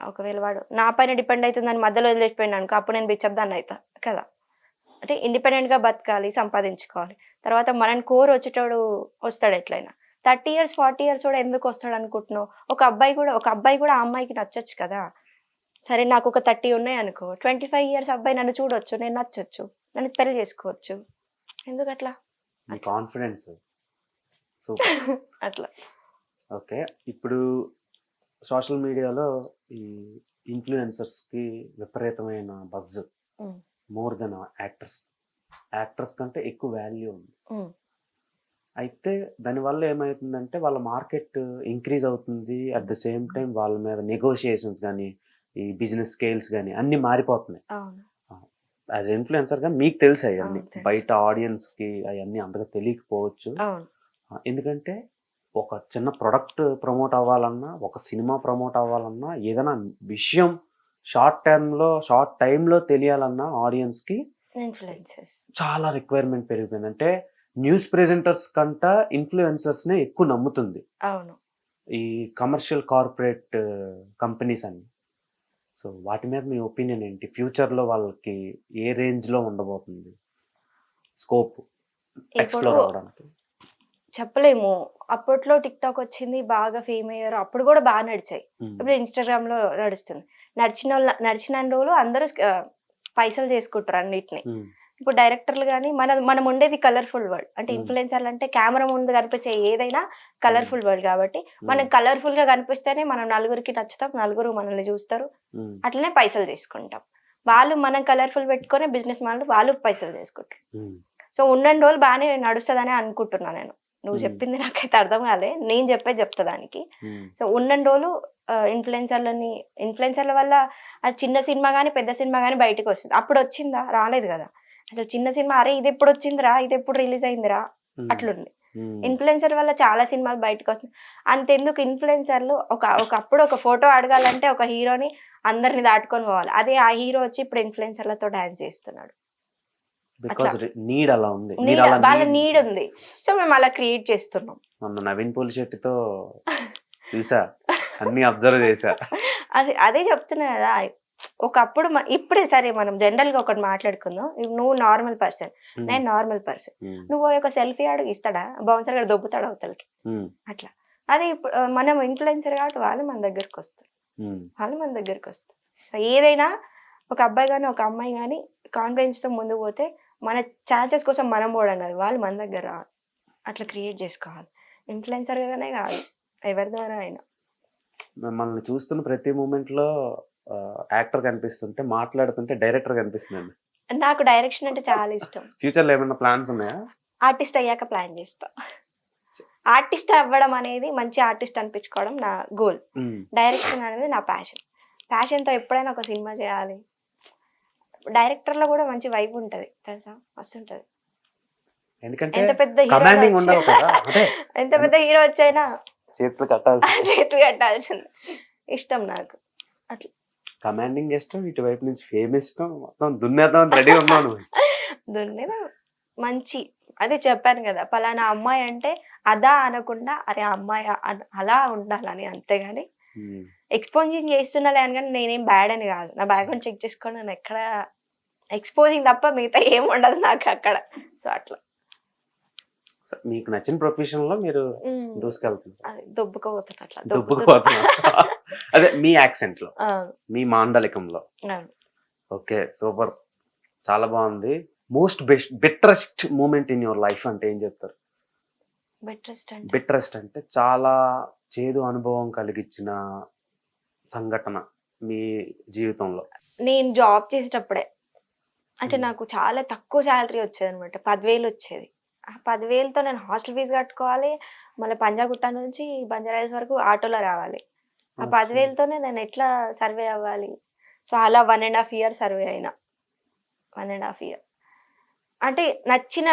ఒకవేళ వాడు నా పైన డిపెండ్ అవుతుందని మధ్యలో వదిలేసిపోయింది అనుకో, అప్పుడు నేను బిచ్చబ్దాన్ని అవుతా కదా. అంటే ఇండిపెండెంట్ గా బతకాలి, సంపాదించుకోవాలి. తర్వాత మనని కోరు వచ్చేటోడు వస్తాడు ఎట్లయినా. 30 years 40 years కూడా ఎందుకు వస్తాడు అనుకుంటున్నావు? ఒక అబ్బాయి కూడా ఆ అమ్మాయికి నచ్చొచ్చు కదా. సరే నాకు ఒక 30 ఉన్నాయి అనుకో, 25 years అబ్బాయి నన్ను చూడొచ్చు, నేను నచ్చొచ్చు, నన్ను పెళ్లి చేసుకోవచ్చు. ఎందుకు అట్లా? కాన్ఫిడెన్స్ అట్లా. ఓకే, ఇప్పుడు సోషల్ మీడియాలో ఈ ఇన్ఫ్లుయెన్సర్స్కి విపరీతమైన బజ్, మోర్ దెన్ యాక్టర్స్ కంటే ఎక్కువ వాల్యూ ఉంది. అయితే దానివల్ల ఏమవుతుందంటే వాళ్ళ మార్కెట్ ఇంక్రీజ్ అవుతుంది, అట్ ద సేమ్ టైం వాళ్ళ మీద నెగోషియేషన్స్ కానీ ఈ బిజినెస్ స్కేల్స్ కానీ అన్నీ మారిపోతున్నాయి. యాజ్ ఇన్ఫ్లుయెన్సర్గా మీకు తెలుసు అవన్నీ, బయట ఆడియన్స్కి అవన్నీ అంతగా తెలియకపోవచ్చు. ఎందుకంటే ఒక చిన్న ప్రొడక్ట్ ప్రమోట్ అవ్వాలన్నా, ఒక సినిమా ప్రమోట్ అవ్వాలన్నా, ఏదైనా విషయం షార్ట్ టైంలో తెలియాలన్నా ఆడియన్స్కి చాలా రిక్వైర్మెంట్ పెరిగిపోయింది. అంటే న్యూస్ ప్రెజెంటర్స్ కంట ఇన్ఫ్లుయెన్సర్స్నే ఎక్కువ నమ్ముతుంది ఈ కమర్షియల్ కార్పొరేట్ కంపెనీస్ అన్ని. సో వాటి మీద మీ ఒపీనియన్ ఏంటి? ఫ్యూచర్లో వాళ్ళకి ఏ రేంజ్లో ఉండబోతుంది స్కోప్ ఎక్స్ప్లోర్ అవ్వడానికి? చెప్పలేము. అప్పట్లో టిక్ టాక్ వచ్చింది, బాగా ఫేమ్ అయ్యారు, అప్పుడు కూడా బాగా నడిచాయి. ఇప్పుడు ఇన్స్టాగ్రామ్ లో నడుస్తుంది. నడిచిన రోజులు అందరూ పైసలు చేసుకుంటారు అన్నిటిని. ఇప్పుడు డైరెక్టర్లు కానీ మనం ఉండేది కలర్ఫుల్ వరల్డ్, అంటే ఇన్ఫ్లుయెన్సర్లు అంటే కెమెరా ముందు కనిపించే ఏదైనా కలర్ఫుల్ వరల్డ్ కాబట్టి మనం కలర్ఫుల్ గా కనిపిస్తేనే మనం నలుగురికి నచ్చుతాం, నలుగురు మనల్ని చూస్తారు, అట్లనే పైసలు తీసుకుంటాం. వాళ్ళు మనం కలర్ఫుల్ పెట్టుకొని బిజినెస్ వాళ్ళు పైసలు చేసుకుంటారు. సో ఉన్న రోజులు బాగానే నడుస్తుందని అనుకుంటున్నా నేను. నువ్వు చెప్పింది నాకైతే అర్థం కాలే, నేను చెప్తా దానికి. సో ఉన్న రోజులు ఇన్ఫ్లుయెన్సర్ల వల్ల అది చిన్న సినిమా కానీ పెద్ద సినిమా కానీ బయటకు వస్తుంది. అప్పుడు వచ్చిందా? రాలేదు కదా. అసలు చిన్న సినిమా అరే ఇది ఎప్పుడు వచ్చిందిరా, ఇది ఎప్పుడు రిలీజ్ అయిందిరా అట్లుంది. ఇన్ఫ్లుయెన్సర్ వల్ల చాలా సినిమాలు బయటకు వస్తుంది. అంతెందుకు ఇన్ఫ్లుయెన్సర్లు ఒకప్పుడు ఒక ఫోటో అడగాలంటే ఒక హీరోని అందరిని దాటుకొని పోవాలి, అదే ఆ హీరో వచ్చి ఇప్పుడు ఇన్ఫ్లుయెన్సర్లతో డాన్స్ చేస్తున్నాడు. వాళ్ళ నీడ్ ఉంది, సో మేము అలా క్రియేట్ చేస్తున్నాం. నవీన్ పోలిశెట్టితో చూసా, అన్ని అబ్జర్వ్ చేసా. అదే చెప్తున్నా కదా. ఒకప్పుడు ఇప్పుడే సరే మనం జనరల్ గా ఒకటి మాట్లాడుకుందాం. నువ్వు నార్మల్ పర్సన్, నేను నార్మల్ పర్సన్. నువ్వు ఒక సెల్ఫీ అడుగు ఇస్తాడా? బౌన్సర్ గారు దొబ్బుతాడు అవతలకి అట్లా. అదే ఇప్పుడు మనం ఇన్ఫ్లుయెన్సర్ కాబట్టి వాళ్ళు మన దగ్గరకు వస్తారు. ఏదైనా ఒక అబ్బాయి కానీ ఒక అమ్మాయి కానీ కాన్ఫిడెన్స్ తో ముందుకు పోతే మన ఛాన్సెస్ కోసం మనం పోవడం కాదు, వాళ్ళు మన దగ్గర అట్లా క్రియేట్ చేసుకోవాలి. ఇన్ఫ్లుయెన్సర్ గానే కాదు, ఎవరి ద్వారా అయినా. మిమ్మల్ని చూస్తున్న ప్రతి మూమెంట్ లో యాక్టర్ కనిపిస్తుంటే, మాట్లాడుతుంటే డైరెక్టర్ కనిపిస్తుందండి. నాకు డైరెక్షన్ అంటే చాలా ఇష్టం. ఫ్యూచర్ లో ఏమైనా ప్లాన్స్ ఉన్నాయా? ఆర్టిస్ట్ అయ్యాక ప్లాన్ చేస్తా. ఆర్టిస్ట్ అవ్వడం అనేది మంచి ఆర్టిస్ట్ అనిపించుకోవడం నా గోల్. డైరెక్షన్ అనేది నా ప్యాషన్. ప్యాషన్తో ఎప్పుడైనా ఒక సినిమా చేయాలి. డైరెక్టర్లో కూడా మంచి వైబ్ ఉంటుంది తెలుసా, మస్తు ఉంటుంది. ఎందుకంటే ఎంత పెద్ద కమాండింగ్ ఉండాలి కదా. అదే ఎంత పెద్ద హీరో వచ్చైనా చేతులు కట్టాల్సి, చేతులు కట్టాల్సింది. ఇష్టం నాకు అట్లా. కమాండింగ్ ఇష్టం, ఇటువైపు నుంచి ఫేమ్ ఇష్టం, మొత్తం దున్నేద్దాం రెడీ ఉన్నాను. దున్నేదా మంచి, అదే చెప్పాను కదా, పలానా అమ్మాయి అంటే అదా అనకుండా అరే అమ్మాయి అలా ఉండాలని, అంతేగాని ఎక్స్పోజింగ్ చేస్తున్నాలే అని, కానీ నేనేం బ్యాడ్ అని కాదు. నా బ్యాక్గ్రౌండ్ చెక్ చేసుకొని నేను ఎక్కడ ఎక్స్పోజింగ్ తప్ప మిగతా ఏం ఉండదు నాకు అక్కడ. సో అట్లా మీకు నచ్చిన ప్రొఫెషన్ లో మీరు దూసుకెళ్తున్నారు, దొబ్బుకోపోతున్నా అట్లా దుబ్బుకుపోతున్నారు. అదే మీ యాక్సెంట్ లో, మీ మాండలికంలో. ఓకే, సూపర్, చాలా బాగుంది. Most betterest moment in your life అంటే ఏం చెప్తారు? బెటరెస్ట్ అంటే చాలా చేదు అనుభవం కలిగించిన సంఘటన మీ జీవితంలో. నేను జాబ్ చేసేటప్పుడే, అంటే నాకు చాలా తక్కువ శాలరీ వచ్చేది అనమాట. 10,000 వచ్చేది. ఆ 10,000తో నేను హాస్టల్ ఫీజు కట్టుకోవాలి, మళ్ళీ పంజాగుట్ట నుంచి బంజారాయిల్స్ వరకు ఆటోలో రావాలి. ఆ 10,000తోనే నేను ఎట్లా సర్వే అవ్వాలి? సో అలా 1.5 year సర్వే అయినా. 1.5 year అంటే నచ్చిన,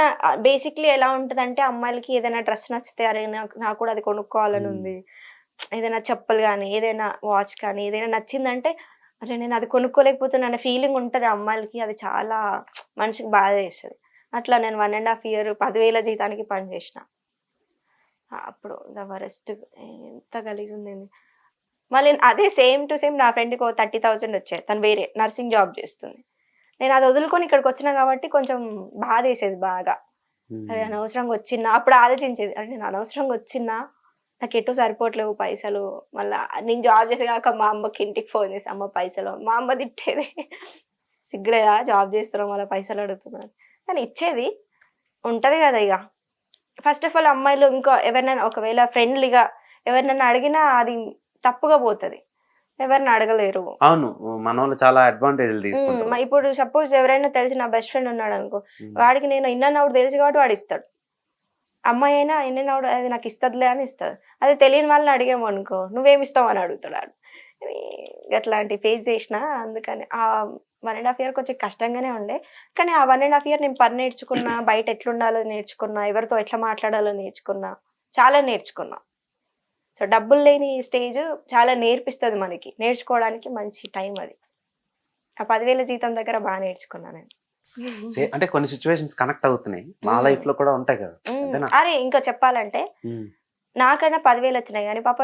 బేసిక్లీ ఎలా ఉంటుందంటే అమ్మాయిలకి ఏదైనా డ్రెస్ నచ్చితే అరే నాకు కూడా అది కొనుక్కోవాలని ఉంది, ఏదైనా చెప్పులు కానీ ఏదైనా వాచ్ కానీ ఏదైనా నచ్చిందంటే అరే నేను అది కొనుక్కోలేకపోతున్నా అనే ఫీలింగ్ ఉంటుంది అమ్మాయిలకి. అది చాలా మనిషికి బాధ చేస్తుంది. అట్లా నేను 1.5 year 10,000 జీతానికి పనిచేసిన. అప్పుడు వరెస్ట్, ఎంత గలీజ్ ఉంది. మళ్ళీ అదే సేమ్ టు సేమ్ నా ఫ్రెండ్కి 30,000 వచ్చాయి. తను వేరే నర్సింగ్ జాబ్ చేస్తుంది. నేను అది వదులుకొని ఇక్కడికి వచ్చినా కాబట్టి కొంచెం బాధ వేసేది బాగా. అది అనవసరంగా వచ్చినా, అప్పుడు ఆలోచించేది అంటే నేను అనవసరంగా వచ్చినా, నాకు ఎటు సరిపోవట్లేవు పైసలు. మళ్ళీ నేను జాబ్ చేసేగాక మా అమ్మకి ఇంటికి ఫోన్ చేసి అమ్మ పైసలు, మా అమ్మ తిట్టేది, సిగ్గులేదా జాబ్ చేస్తున్నాం మళ్ళీ పైసలు అడుగుతున్నాను. కానీ ఇచ్చేది ఉంటుంది కదా. ఇక ఫస్ట్ ఆఫ్ ఆల్ అమ్మాయిలు ఇంకో ఎవరినైనా ఒకవేళ ఫ్రెండ్లీగా ఎవరినైనా అడిగినా అది తప్పుగా పోతుంది, ఎవరిని అడగలేరు. అవును, మన వాళ్ళు చాలా అడ్వాంటేజ్ తీసుకుంటారు. ఇప్పుడు సపోజ్ ఎవరైనా తెలిసి నా బెస్ట్ ఫ్రెండ్ ఉన్నాడు అనుకో, వాడికి నేను ఇన్నౌట్ తెలుసు కాబట్టి వాడు ఇస్తాడు. అమ్మాయి అయినా ఇన్నౌట్ అది నాకు ఇస్తుందిలే అని ఇస్తుంది. అదే తెలియని వాళ్ళని అడిగాము అనుకో నువ్వేమిస్తావు అని అడుగుతాడు వాడు. అట్లాంటి ఫేస్ చేసిన. అందుకని ఆ 1.5 year కొంచెం కష్టంగానే ఉండే. కానీ ఆ 1.5 year నేను పని నేర్చుకున్నా, బయట ఎట్లుండాలో నేర్చుకున్నా, ఎవరితో ఎట్లా మాట్లాడాలో నేర్చుకున్నా, చాలా నేర్చుకున్నా. సో డబ్బులు లేని స్టేజ్ చాలా నేర్పిస్తుంది మనకి, నేర్చుకోవడానికి మంచి టైం అది. ఆ 10,000 జీతం దగ్గర బాగా నేర్చుకున్నా నేను. అంటే కొన్ని సిచ్యువేషన్స్ కనెక్ట్ అవుతున్నాయి మా లైఫ్ లో కూడా ఉంటాయి కదా. అరే ఇంకా చెప్పాలంటే నాకైనా 10,000 వచ్చినాయి కానీ పాప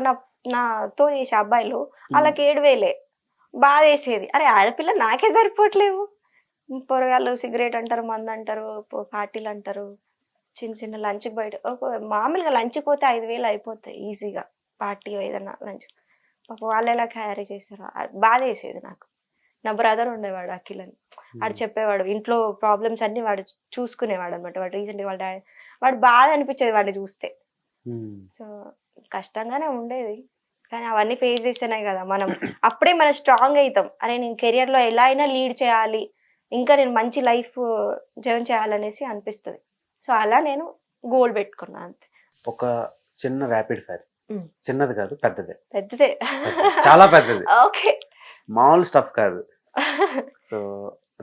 నాతో చేసే అబ్బాయిలు వాళ్ళకి 7,000 బాధ వేసేది. అరే ఆడపిల్ల నాకే సరిపోవట్లేవు. పొరగాళ్ళు సిగరెట్ అంటారు, మందు అంటారు, పార్టీలు అంటారు, చిన్న చిన్న లంచ్ బయట మామూలుగా లంచ్ పోతే 5,000 అయిపోతాయి ఈజీగా. పార్టీ ఏదైనా లంచ్ పాప వాళ్ళు ఎలా క్యారీ చేస్తారు, బాధ వేసేది నాకు. నా బ్రదర్ ఉండేవాడు అఖిల్ అని, వాడు చెప్పేవాడు ఇంట్లో ప్రాబ్లమ్స్ అన్ని వాడు చూసుకునేవాడు అనమాట. వాడు రీసెంట్గా వాళ్ళ డాడీ, వాడు బాధ అనిపించేది వాడిని చూస్తే. సో కష్టంగానే ఉండేది కానీ అవన్నీ ఫేస్ చేస్తేనే కదా మనం అప్పుడే మనం స్ట్రాంగ్ అవుతాం. అరే నేను కెరియర్లో ఎలా అయినా లీడ్ చేయాలి, ఇంకా నేను మంచి లైఫ్ జర్న్ చేయాలనేసి అనిపిస్తుంది. సో అలా నేను గోల్ పెట్టుకున్నాను అంతే. ఒక చిన్న ర్యాపిడ్ ఫైర్, చిన్నది కాదు పెద్దదే, పెద్దదే చాలా పెద్దది. ఓకే, మామూలు స్టఫ్ కాదు. So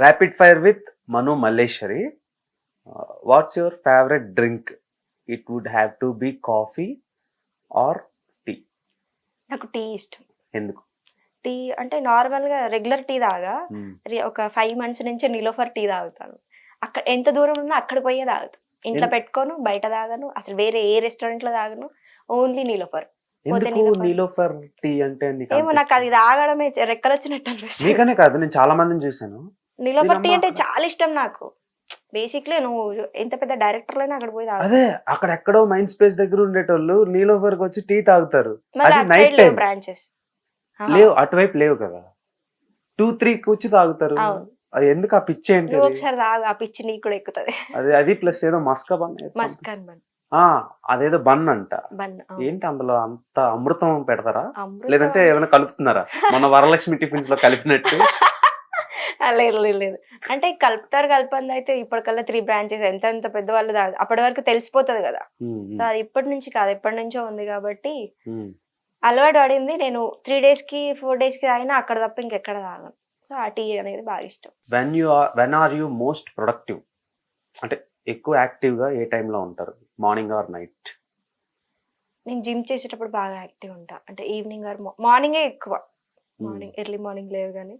rapid fire with Manu Malleswari. What's your favourite drink? It would have to be coffee or tea? నాకు టీ ఇష్టం. ఎందుకు? టీ అంటే నార్మల్గా రెగ్యులర్ టీ తాగా, ఒక 5 months నుంచి నిలోఫర్ టీ తాగుతాను. అక్కడ ఎంత దూరం ఉన్నా అక్కడ పోయే తాగుతాను. ఇంట్లో పెట్టుకోను, బయట తాగను, అసలు వేరే ఏ రెస్టారెంట్లో తాగను, ఓన్లీ నిలోఫర్. నిలోఫర్ టీ అంటే ఏమో నాకు అది తాగడమే రెక్కలు వచ్చినట్టు అనిపిస్తుంది. నీకనే కాదు, నేను చాలా మందిని చూసాను. నిలోఫర్ టీ అంటే చాలా ఇష్టం నాకు. బేసిక్లీ నువ్వు ఎంత పెద్ద డైరెక్టర్ అయినా అక్కడ పోయి తాగు. అదే అక్కడ ఎక్కడో మైండ్ స్పేస్ దగ్గర ఉండేటోళ్ళు నిలోఫర్ కి వచ్చి టీ తాగుతారు. బ్రాంచెస్ లేవు, అటువైపు లేవు కదా. 2-3 వచ్చి తాగుతారు. అది ఎందుకు? ఆ పిచ్చి ఏంటి? ఒకసారి తాగు, ఆ పిచ్చి నీకు కూడా ఎక్కుతుంది. అది ప్లస్ ఏదో మస్కాన్ మస్కాన్ బన్ అదేదో బన్ అంట. బన్ ఏంటి అందులో అంత అమృతం పెడతారా? అమృతం లేదంటే ఏమైనా కలుపుతున్నారా? మన వరలక్ష్మి టిఫిన్స్ లో కలిపినట్టు? లేదు లేదు లేదు. అంటే కలపంది అయితే ఇప్పటికల్లా 3 బ్రాంచెస్ ఎంత పెద్దవాళ్ళు అప్పటి వరకు తెలిసిపోతుంది కదా. సో అది ఇప్పటి నుంచి కాదు, ఎప్పటి నుంచో ఉంది కాబట్టి అలవాటు పడింది. నేను 3 డేస్కి 4 డేస్కి తాగినా అక్కడ తప్ప ఇంకెక్కడ తాగను. సో ఆ టీ అనేది బాగా ఇష్టం. When are you most productive? అంటే ఎక్కువ యాక్టివ్ గా ఏ టైంలో ఉంటారు? Morning or night? నేను జిమ్ చేసేటప్పుడు బాగా యాక్టివ్ ఉంటా. అంటే ఈవినింగ్ ఆర్ మార్నింగే ఎక్కువ. మార్నింగ్ ఎర్లీ మార్నింగ్ లేవు కానీ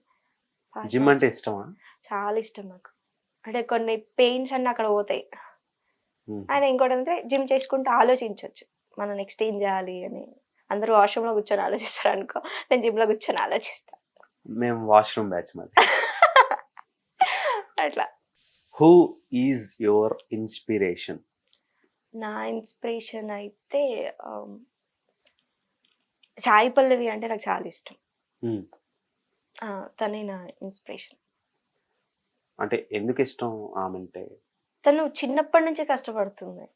జిమ్ అంటే ఇష్టమా? చాలా ఇష్టం నాకు. అంటే కొన్ని పెయిన్స్ అన్నీ అక్కడ పోతాయి. అండ్ ఇంకోటి అంటే జిమ్ చేసుకుంటూ ఆలోచించవచ్చు మనం నెక్స్ట్ ఏం చేయాలి అని. అందరూ వాష్రూమ్లో కూర్చొని ఆలోచిస్తారు అనుకో, నేను జిమ్లో కూర్చొని ఆలోచిస్తా. మేము వాష్రూమ్ బ్యాచ్ మరి. అట్లా. Who is your inspiration? నా ఇన్స్పిరేషన్ అయితే సాయి పల్లవి అంటే నాకు చాలా ఇష్టం. తనే నా ఇన్స్పిరేషన్. అంటే ఎందుకు ఇష్టం ఆమె అంటే? తను చిన్నప్పటి నుంచి కష్టపడుతుంది.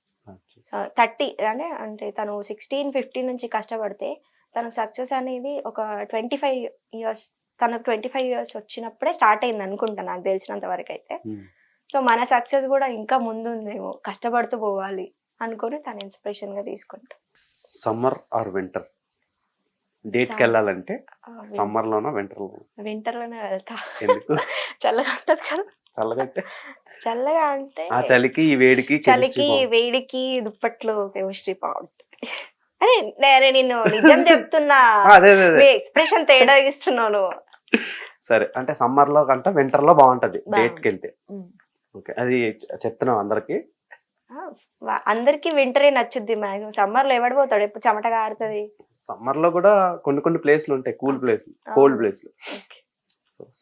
30 అంటే తను 16-15 నుంచి కష్టపడితే తనకు సక్సెస్ అనేది ఒక 25 ఇయర్స్, తనకు 25 ఇయర్స్ వచ్చినప్పుడే స్టార్ట్ అయింది అనుకుంటా నాకు తెలిసినంత వరకు అయితే. సో మన సక్సెస్ కూడా ఇంకా ముందుందేమో, కష్టపడుతూ పోవాలి అనుకొని తన ఇన్స్పిరేషన్గా తీసుకుంటా. Summer are winter? డేట్కి వెళ్ళాలంటే సమ్మర్లోనా వింటర్లోనా? వింటర్లోనే వెళ్తా. ఎందుకు? చల్లగా ఉంటుంది కదా. చల్లగా అంటే ఆ చలికి ఈ వేడికి చలికి వేడికి దుప్పట్లు కెమిస్ట్రీ బాగుంటుంది. అరే నేను నిన్ను నిజం చెప్తున్నా, ఎక్స్ప్రెషన్ తేడా ఇస్తున్నాను. సరే, అంటే సమ్మర్ లో కంటే వింటర్ లో బాగుంటది డేట్కి వెళ్తే. ఓకే, అది చెప్తున్నాం అందరికి. అందరికి వింటరే నచ్చుద్ది. మ్యాక్సిమం సమ్మర్ లో ఎవడు పోతాడు, ఎప్పుడు చెమట కారుతుంది. సమ్మర్ లో కూడా కొన్ని ప్లేస్లు ఉంటాయి, కూల్ ప్లేస్లు, కోల్డ్ ప్లేస్లు.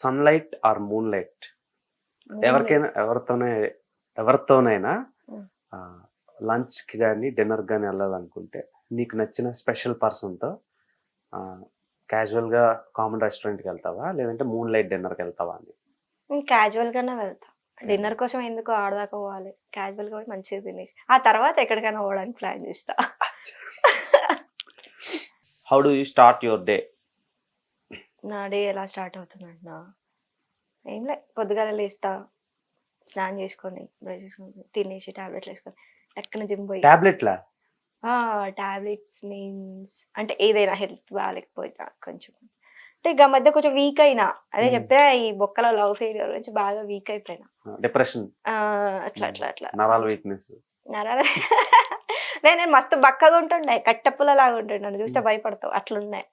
Sunlight or moonlight? ఎవరికైనా ఎవరితోనైనా లంచ్ కి కానీ డిన్నర్ కానీ వెళ్ళాలనుకుంటే నీకు నచ్చిన స్పెషల్ పర్సన్తో క్యాజువల్ గా కామన్ రెస్టారెంట్కి వెళ్తావా, లేదంటే మూన్ లైట్ డిన్నర్కి వెళ్తావా అని? క్యాజువల్ గానే వెళ్తా. డిన్నర్ కోసం ఎందుకు ఆడదాకా పోవాలి, క్యాజువల్ గా మంచిగా తినేసి ఆ తర్వాత ఎక్కడికైనా పోవడానికి ప్లాన్ చేస్తా. How do you start your day? నా డే ఎలా స్టార్ట్ అవుతుందంటున్నా, ఏం లే, పొద్దుగాల లేస్తా, స్నానం చేసుకొని బ్రష్ చేసుకొని తినేసి టాబ్లెట్లు వేసుకొని ఎక్కడ జిమ్ పోయి. టాబ్లెట్లా? టాబ్లెట్స్ మీన్స్ అంటే ఏదైనా హెల్త్ బాగాలేకపోయినా కొంచెం, అంటే ఇక మధ్య కొంచెం వీక్ అయినా, అదే చెప్పినా ఈ బొక్కల లవ్ ఫెయిల్యూర్ నుంచి బాగా వీక్ అయిపోయినా, డిప్రెషన్ అట్లా నరాల వీక్నెస్. నేను మస్తు బక్కగా ఉంటుండే, కట్టెప్పుల లాగా ఉంటుండే, నన్ను చూస్తే భయపడతావు అట్లున్నాయి.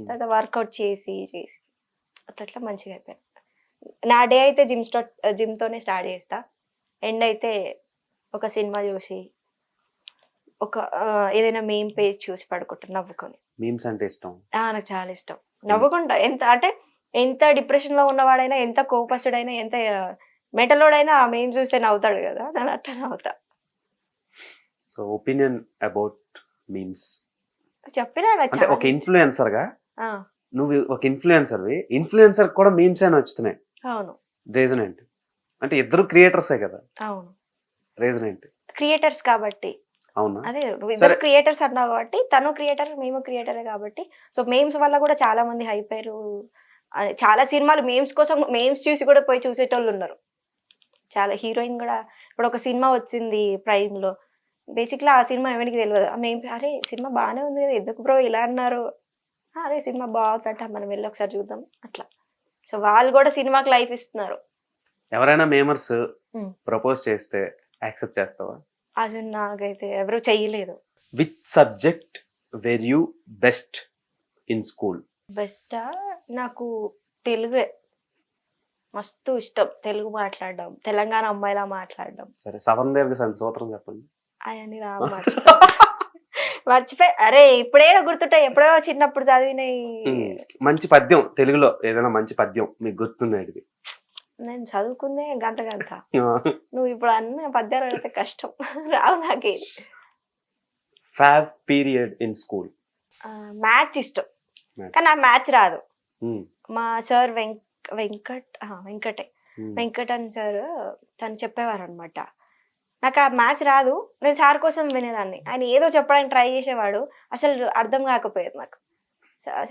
తర్వాత వర్కౌట్ చేసి అట్లా మంచిగా అయిపోయాను. నా డే అయితే జిమ్తోనే స్టార్ట్ చేస్తా. ఎండ్ అయితే ఒక సినిమా చూసి, ఒక ఏదైనా మీమ్ పేజ్ చూసి పడుకుంటా నవ్వుకొని. మీమ్స్ అంటే ఇష్టం? నాకు చాలా ఇష్టం. నవ్వుకుంటా. ఎంత డిప్రెషన్ లో ఉన్నవాడైనా, ఎంత కోపస్తుడైనా, ఎంత మెంటలోడైనా ఆ మీమ్ చూస్తే నవ్వుతాడు కదా, నేను అట్లా నవ్వుతా. సో ఒపీనియన్ అబౌట్ మీమ్స్ చెప్పినా. అంటే ఒక ఇన్ఫ్లుయెన్సర్ గా నువ్వు ఒక ఇన్ఫ్లుయెన్సర్ కూడా మీమ్స్ అయినా వచ్చుతున్నాయి. అవును. రీజన్ ఏంటి? అంటే ఇద్దరు క్రియేటర్సే కదా. అవును, రీజన్ ఏంటి? క్రియేటర్స్ కాబట్టి. అవునా? అదే ఇద్దరు క్రియేటర్స్ అన్నావు కాబట్టి, తను క్రియేటర్ మేము క్రియేటరే కాబట్టి. సో మేమ్స్ వల్ల కూడా చాలా మంది హైప్ అయ్యారు. చాలా సినిమాలు మేమ్స్ కోసం, మేమ్స్ చూసి కూడా పోయి చూసేటోళ్ళు ఉన్నారు. చాలా హీరోయిన్ కూడా, ఇప్పుడు ఒక సినిమా వచ్చింది ప్రైమ్ లో, బేసిక్లీ ఆ సినిమా ఎవరికి తెలియదు. మేము అరే సినిమా బాగానే ఉంది కదా, ఎందుకు బ్రో ఇలా అన్నారు, అరే సినిమా బాగుందంట, మనం వెళ్ళి ఒకసారి చూద్దాం అట్లా. సో వాళ్ళు కూడా సినిమాకి లైఫ్ ఇస్తున్నారు. ఎవరైనా మేమర్స్ ప్రపోజ్ చేస్తే యాక్సెప్ట్ చేస్తావా? అసలు నాకైతే ఎవరు చెయ్యలేదు. Which subject were you best in school? బెస్టా? నాకు తెలుగే మస్తు ఇష్టం. తెలుగు మాట్లాడడం, తెలంగాణ అమ్మాయిలా మాట్లాడడం. సరే, సవర్ణదేవి సూత్రం చెప్పండి. అవన్నీ రా మర్చిపోయి. అరే ఇప్పుడే గుర్తుంటాయి, ఎప్పుడో చిన్నప్పుడు చదివినాయి. మంచి పద్యం తెలుగులో, ఏదైనా మంచి పద్యం మీకు గుర్తున్నాయి? నేను చదువుకుందే గంట. నువ్వు ఇప్పుడు అన్న పద్యాలు అయితే కష్టం, రావు నాకేది. Favourite period in school? Maths ఇష్టం, కానీ నాకు మ్యాథ్స్ రాదు. మా సార్ వెంకట్ అని సార్, తను చెప్పేవారు అనమాట. నాకు ఆ మ్యాచ్ రాదు, నేను సార్ కోసం వినేదాన్ని. ఆయన ఏదో చెప్పడానికి ట్రై చేసేవాడు, అసలు అర్థం కాకపోయేది నాకు.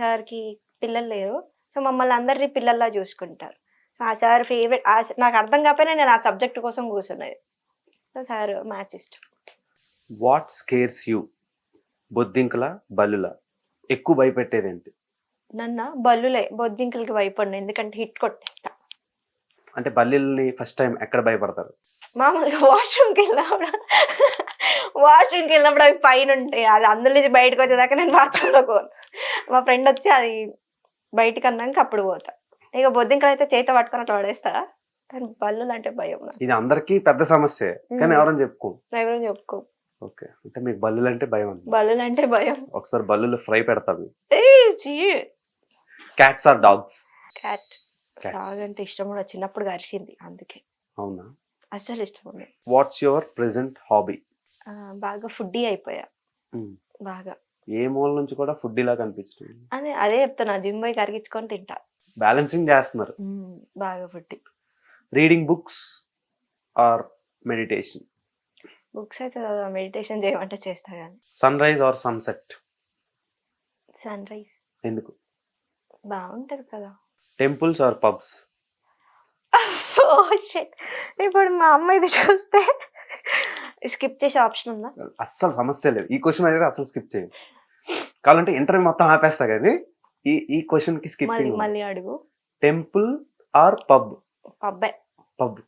సార్కి పిల్లలు లేరు, సో మమ్మల్ని అందరినీ పిల్లల్లా చూసుకుంటారు. సో ఆ సార్ ఫేవరెట్, నాకు అర్థం కాకపోయినా నేను ఆ సబ్జెక్ట్ కోసం కూర్చున్నది. సో సార్ మ్యాచ్ ఇష్టం. What scares you? బొద్దింకల, బల్లుల? ఎక్కువ భయపెట్టేది ఏంటి? నన్న బల్లులే, బొద్దింకలకి భయపడిన, ఎందుకంటే హిట్ కొట్టేస్తా. అంటే బల్లిల్ని ఫస్ట్ టైం ఎక్కడ భయపడతారు? మామూలుగా వాష్రూమ్కి వెళ్ళినప్పుడు అవి పైన ఉంటాయి, అది అందులో నుంచి బయటకు వచ్చేదాకా నేను బాత్రూంలో పోను. మా ఫ్రెండ్ వచ్చి అది బయటకు అన్నాక అప్పుడు పోతా. ఇక బొద్దింకలు అయితే చేత పట్టుకొని అట్లా పడేస్తా, కానీ బల్లులు అంటే భయం నాకు. ఇది అందరికీ పెద్ద సమస్య, కానీ ఎవరైనా చెప్పుకో. ఎవరో చెప్పుకో. ఓకే, అంటే మీకు బల్లులు అంటే భయం అండి. బల్లులు అంటే భయం. ఒకసారి బల్లులు ఫ్రై పెడతాను. Cat. Cats or dogs? Dog అంటే ఇష్టం కూడా, చిన్నప్పుడు అరిచింది అందుకే. అవునా? అస్సలు ఇష్టం ఉండదు. What's your present hobby? బాగా ఫుడ్డీ అయిపోయా. బాగా ఏ మూల నుంచి కూడా ఫుడ్ ఇలా కనిపించడం. అదే చెప్తున్నా, జిమ్ పోయి కరిగించుకొని తింటా. బ్యాలెన్సింగ్ చేస్తున్నారు. బాగా foodie. Reading books or meditation? Books అయితే మెడిటేషన్ చేయమంటే చేస్తా కానీ. Sunrise or sunset? Sunrise. ఎందుకు? బాగుంటది కదా. Temples or pubs? ఇప్పుడు మా అమ్మ ఇది చూస్తే స్కిప్ చేసే ఆప్షన్ ఉందా? అస్సలు సమస్య లేదు, ఈ క్వశ్చన్ అయితే అసలు స్కిప్ చేయండి. కావాలంటే ఇంటర్వ్యూ మొత్తం ఆపేస్తా, కానీ ఈ క్వశ్చన్ కి స్కిప్. మళ్ళీ అడుగు. Temple or pub? పబ్బే. పబ్.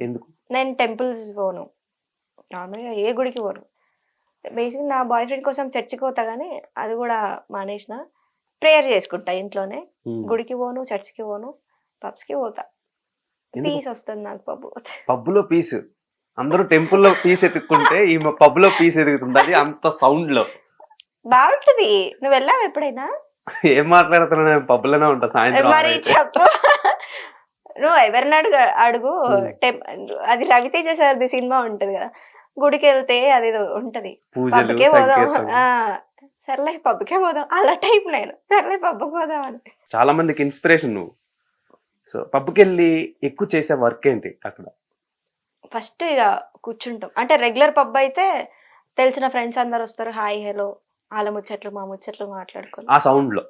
ఎందుకు? నేను టెంపుల్స్ పోను, నార్మల్గా ఏ గుడికి పోను. బేసిక్ నా బాయ్ ఫ్రెండ్ కోసం చర్చికి పోతా, కానీ అది కూడా మానేసిన. ప్రేయర్ చేసుకుంటా ఇంట్లోనే. గుడికి పోను, చర్చికి పోను, పబ్స్కి పోతా. పీస్ వస్తుంది నాకు పబ్ పోతే. పబ్లో పీస్? అందరూ టెంపుల్లో పీస్ ఎత్తుక్కుంటే ఈ పబ్ లో పీస్ ఎదుగుతుంది, అది అంత సౌండ్ లో. బాగుంటది. నువ్వు వెళ్ళావు ఎప్పుడైనా? ఏం మాట్లాడుతున్నా, నేను పబ్ లోనే ఉంటా సాయంత్రం. మరి చెప్పు, నువ్వు ఎవరిని అడుగు. అది రవితేజ సార్ది సినిమా ఉంటది కదా, గుడికి వెళ్తే అది ఉంటది, పబ్కే పోదాం, సర్లే పబ్కే పోదాం, అలా టైప్ నేను, సర్లే పబ్కి పోదాం అని. చాలా మందికి ఇన్స్పిరేషన్ నువ్వు. సో పబ్కి వెళ్ళి ఎక్కువ చేసే వర్క్ ఏంటి అక్కడ? ఫస్ట్ ఇక కూర్చుంటాం, అంటే రెగ్యులర్ పబ్ అయితే తెలిసిన ఫ్రెండ్స్ అందరు వస్తారు, హాయ్ హలో, వాళ్ళ ముచ్చట్లు మా ముచ్చట్లు మాట్లాడుకొని ఆ సౌండ్ లో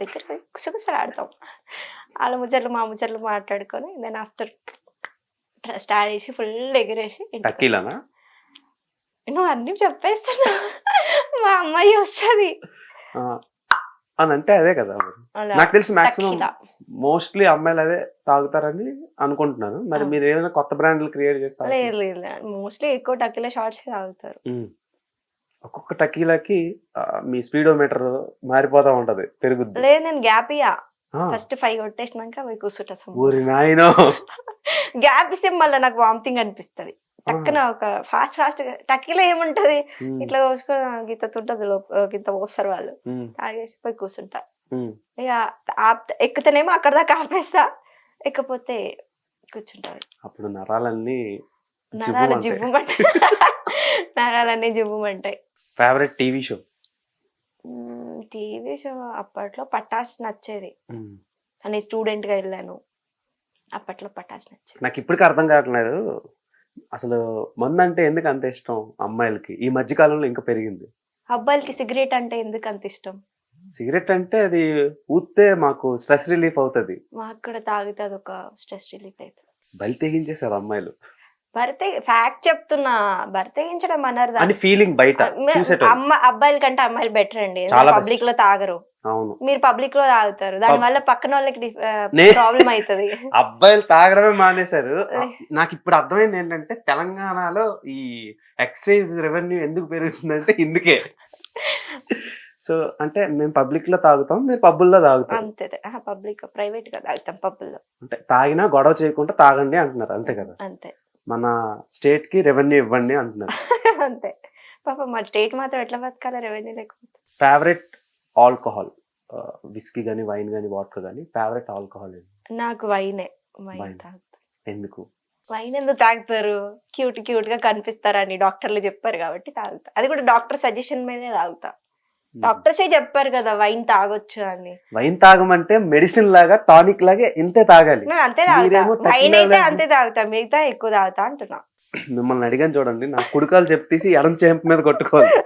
దగ్గర కుసగుసలు ఆడతాం. వాళ్ళ ముచ్చట్లు మా ముచ్చట్లు మాట్లాడుకొని దెన్ ఆఫ్టర్ స్టార్ట్ చేసి ఫుల్ ఎగిరేసి. టక్కీలానా? నువ్వు అన్ని చెప్పేస్తున్నా, మా అమ్మాయి వస్తుంది అని అంటే అదే కదా. నాకు తెలిసి మాక్సిమం మోస్ట్లీ అమ్మాయిలు అదే తాగుతారని అనుకుంటున్నాను. మరి మీరు ఏమైనా కొత్త బ్రాండ్లు క్రియేట్ చేస్తారు? లేదు, మోస్ట్లీ ఎక్కువ టకీలా షార్ట్స్ తాగుతారు. ఒక్కొక్క టకీలాకి మీ స్పీడోమీటర్ మారిపోతా ఉంటది, పెరుగుద్ది. లేదు, నేను గ్యాప్ ఇయ్యా. ఫస్ట్ 5 కొట్టేసినాక పోయి కూర్చుంటా. ఊరి నాయనో, గ్యాప్ ఇస్తే మళ్ళీ నాకు వామిటింగ్ అనిపిస్తుంది. టక్కున ఒక ఫాస్ట్ టక్కీలో ఏముంటది, ఇట్లా కోసుకొని గిత్త తుంటది, గిత్త పోస్తారు వాళ్ళు, తాగేసి పోయి కూర్చుంటా. ఇక ఎక్కుతేనేమో అక్కడ దాకా ఆపేస్తా, ఎక్కపోతే కూర్చుంటా. అప్పుడు నరాలన్నీ జివ్వుమంటాయి. నరాలన్నీ జివ్వుమంటాయి. Favourite TV show? TV show అప్పట్లో పటాస్ నచ్చేది, నేను స్టూడెంట్ గా వెళ్ళాను, అప్పట్లో పటాస్ నచ్చేది. నాకు ఇప్పటికీ అర్థం కావట్లేదు, అసలు మందు అంటే ఎందుకు అంత ఇష్టం అమ్మాయిలకి? ఈ మధ్య కాలంలో ఇంకా పెరిగింది. అబ్బాయిలకి సిగరెట్ అంటే ఎందుకు అంత ఇష్టం? సిగరెట్ అంటే అది ఊస్తే మాకు స్ట్రెస్ రిలీఫ్ అవుతుంది, మాకు కూడా తాగితే అదొక స్ట్రెస్ రిలీఫ్ అవుతుంది. బలి తెగించేసారు అమ్మాయిలు. భర్తే ఫ్యాక్ట్ చెప్తున్నా, భర్తేగించడం అన్నారు అని ఫీలింగ్ బయట అబ్బాయిల కంటే అమ్మాయిలు బెటర్ అండి. పబ్లిక్ లో తాగరు, అవును, మీరు పబ్లిక్ లో తాగుతారు, దాని వల్ల పక్కన వాళ్ళకి ప్రాబ్లం అవుతుంది. అబ్బాయిలు తాగడమే మానేశారు. నాకు ఇప్పుడు అర్థమైంది ఏంటంటే తెలంగాణలో ఈ ఎక్సైజ్ రెవెన్యూ ఎందుకు పెరుగుతుందంటే ఇందుకే. సో అంటే మేము పబ్లిక్ లో తాగుతాం, మీరు పబ్బుల్లో తాగుతాం. అంతే, పబ్లిక్ ప్రైవేట్ గా తాగుతాం, పబ్బుల్లో. అంటే తాగినా గొడవ చేయకుండా తాగండి అంటున్నారు, అంతే కదా. అంతే, మన స్టేట్ కి రెవెన్యూ ఇవ్వండి అంటున్నారు. అంతే. పాప మా స్టేట్ మాత్రం ఎట్లా బతకాలి రెవెన్యూ లేకపోతే. Favourite alcohol? విస్కీ గానీ, వైన్ గానీ, వాడ్కా గానీ. Favourite alcohol? నాకు వైన్ తాగుతా. ఎందుకు? వైన్ ఎందుకు తాగుతారు? క్యూట్ గా కనిపిస్తారని డాక్టర్లు చెప్పారు కాబట్టి తాగుతా. అది కూడా డాక్టర్ సజెషన్ మీదే తాగుతా. డాక్టర్సే చెప్పారు కదా వైన్ తాగొచ్చు అని. వైన్ తాగమంటే మెడిసిన్ లాగా టానిక్ లాగా ఇంతే తాగాలి. నేను అంతే తాగుతా, మీరేమో వైన్ tequila అయితే లేదు. అంతే తాగుతా, మిగతా ఎక్కువ తాగుతా అంటున్నా. మిమ్మల్ని అడిగాను చూడండి, నా కుడికాలు చెప్పేసి ఎడం చెంప మీద కొట్టుకోవాలి.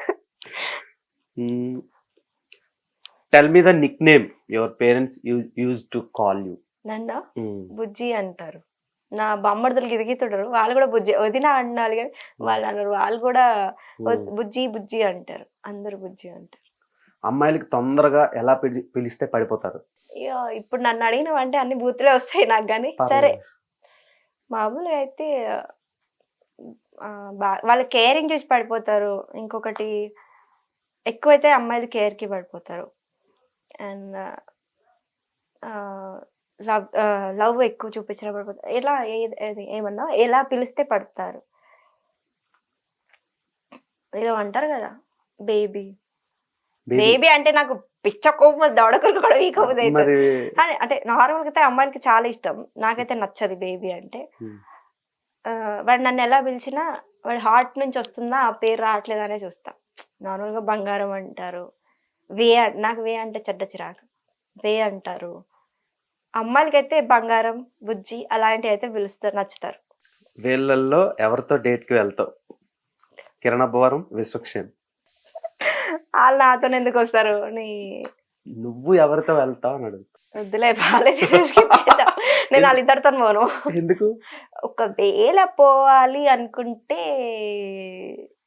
Tell me the Nick name your parents use to call you. నన్ను బుజ్జి అంటారు. నా బామ్మర్దులు గిరిగితుంటారు, వాళ్ళు కూడా బుజ్జి వదిన అన్నారు కానీ వాళ్ళు అన్నారు, వాళ్ళు కూడా బుజ్జి బుజ్జి అంటారు, అందరు బుజ్జి అంటారు. అమ్మాయిలకి తొందరగా ఎలా పిలిస్తే పడిపోతారు? అయ్యో, ఇప్పుడు నన్ను అడిగినవంటే అన్ని బూతులే వస్తాయి నాకు, కానీ సరే మామూలుగా అయితే వాళ్ళ కేరింగ్ చూసి పడిపోతారు. ఇంకొకటి ఎక్కువైతే అమ్మాయిలు కేర్కి పడిపోతారు. అండ్ లవ్ ఎక్కువ చూపించడం పడిపోతారు. ఎలా ఏమన్నా ఎలా పిలిస్తే పడతారు, ఏదో అంటారు కదా బేబీ. బేబీ అంటే నాకు పిచ్చ కోపం, దవడకులు కూడా వీకపోతే అంటే నార్మల్గా అయితే అమ్మాయిలకి చాలా ఇష్టం, నాకైతే నచ్చదు బేబీ అంటే. వాడు నన్ను ఎలా పిలిచినా వాడి హార్ట్ నుంచి వస్తుందా ఆ పేరు రావట్లేదు అనే చూస్తా. నార్మల్గా బంగారం అంటారు, నాకు వే అంటే చెడ్డ చిరాకు, వే అంటారు. అమ్మాయిలకైతే బంగారం, బుజ్జి అలాంటివి అయితే పిలుస్తారు, నచ్చుతారు. వీళ్ళల్లో ఎవరితో డేట్ కి వెళ్తావు? కిరణ్ అబ్బవరం, విశ్వక్షేణ్. వాళ్ళు నాతో ఎందుకు వస్తారు? నువ్వు ఎవరితో వెళ్తావు అని అడుగు. వద్దులే, బాగాలేదు, నేను వాళ్ళిద్దరితో పోను. ఎందుకు? ఒకవేళ పోవాలి అనుకుంటే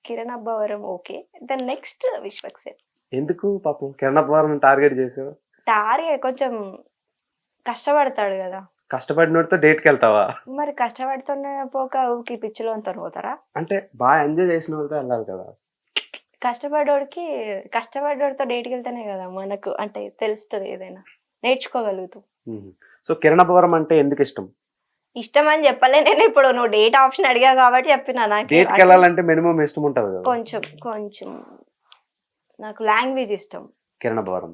Kiran Abbavaram okay, then next Vishwaksen. ఎందుకు పాపం కిరణ్ అబ్బవరం టార్గెట్ చేసావు? టార్గెట్ కొంచెం కష్టపడతాడు కదా. కష్టపడినోడితో డేట్ కి వెళ్తావా? మరి కష్టపడుతున్న పోక ఊకి పిచ్చిలో పోతారా? అంటే బాగా ఎంజాయ్ చేసిన వాళ్ళతో వెళ్ళాలి కదా. కష్టపడ్డోడితో డేట్కి వెళ్తేనే కదా మనకు అంటే తెలుస్తుంది, ఏదైనా నేర్చుకోగలుగుతాం. సో కిరణ్ అబ్బవరం అంటే ఎందుకు ఇష్టం? ఇష్టం అని చెప్పలే నేను, ఇప్పుడు నువ్వు డేట్ ఆప్షన్ అడిగా కాబట్టి చెప్పినా. నాకు డేట్ కి వెళ్ళాలంటే మినిమం ఇష్టం ఉంటుంది కదా. కొంచెం నాకు లాంగ్వేజ్ ఇష్టం. కిరణ్ అబ్బవరం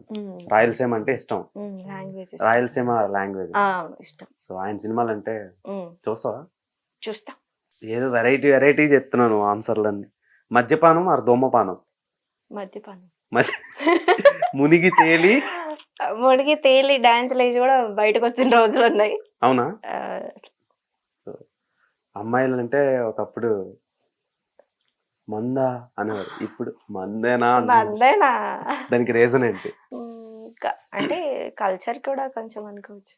రాయలసీమ అంటే ఇష్టం. లాంగ్వేజ్ రాయలసీమ లాంగ్వేజ్ ఇష్టం. సో ఆయన సినిమాలు అంటే చూస్తావా? చూస్తా. ఏదో వెరైటీ చెప్తున్నాను ఆన్సర్లన్నీ. మద్యపానం ఆర్ ధూమపానం? మద్యపానం. మునిగి తేలి డాన్స్ లేచి కూడా బయటకు వచ్చిన రోజులు ఉన్నాయి. అవునా? అమ్మాయిలు అంటే ఒకప్పుడు మందా అనేవారు, ఇప్పుడు మందేనా? దానికి రీజన్ ఏంటి? అంటే కల్చర్ కూడా కొంచెం అనుకోవచ్చు,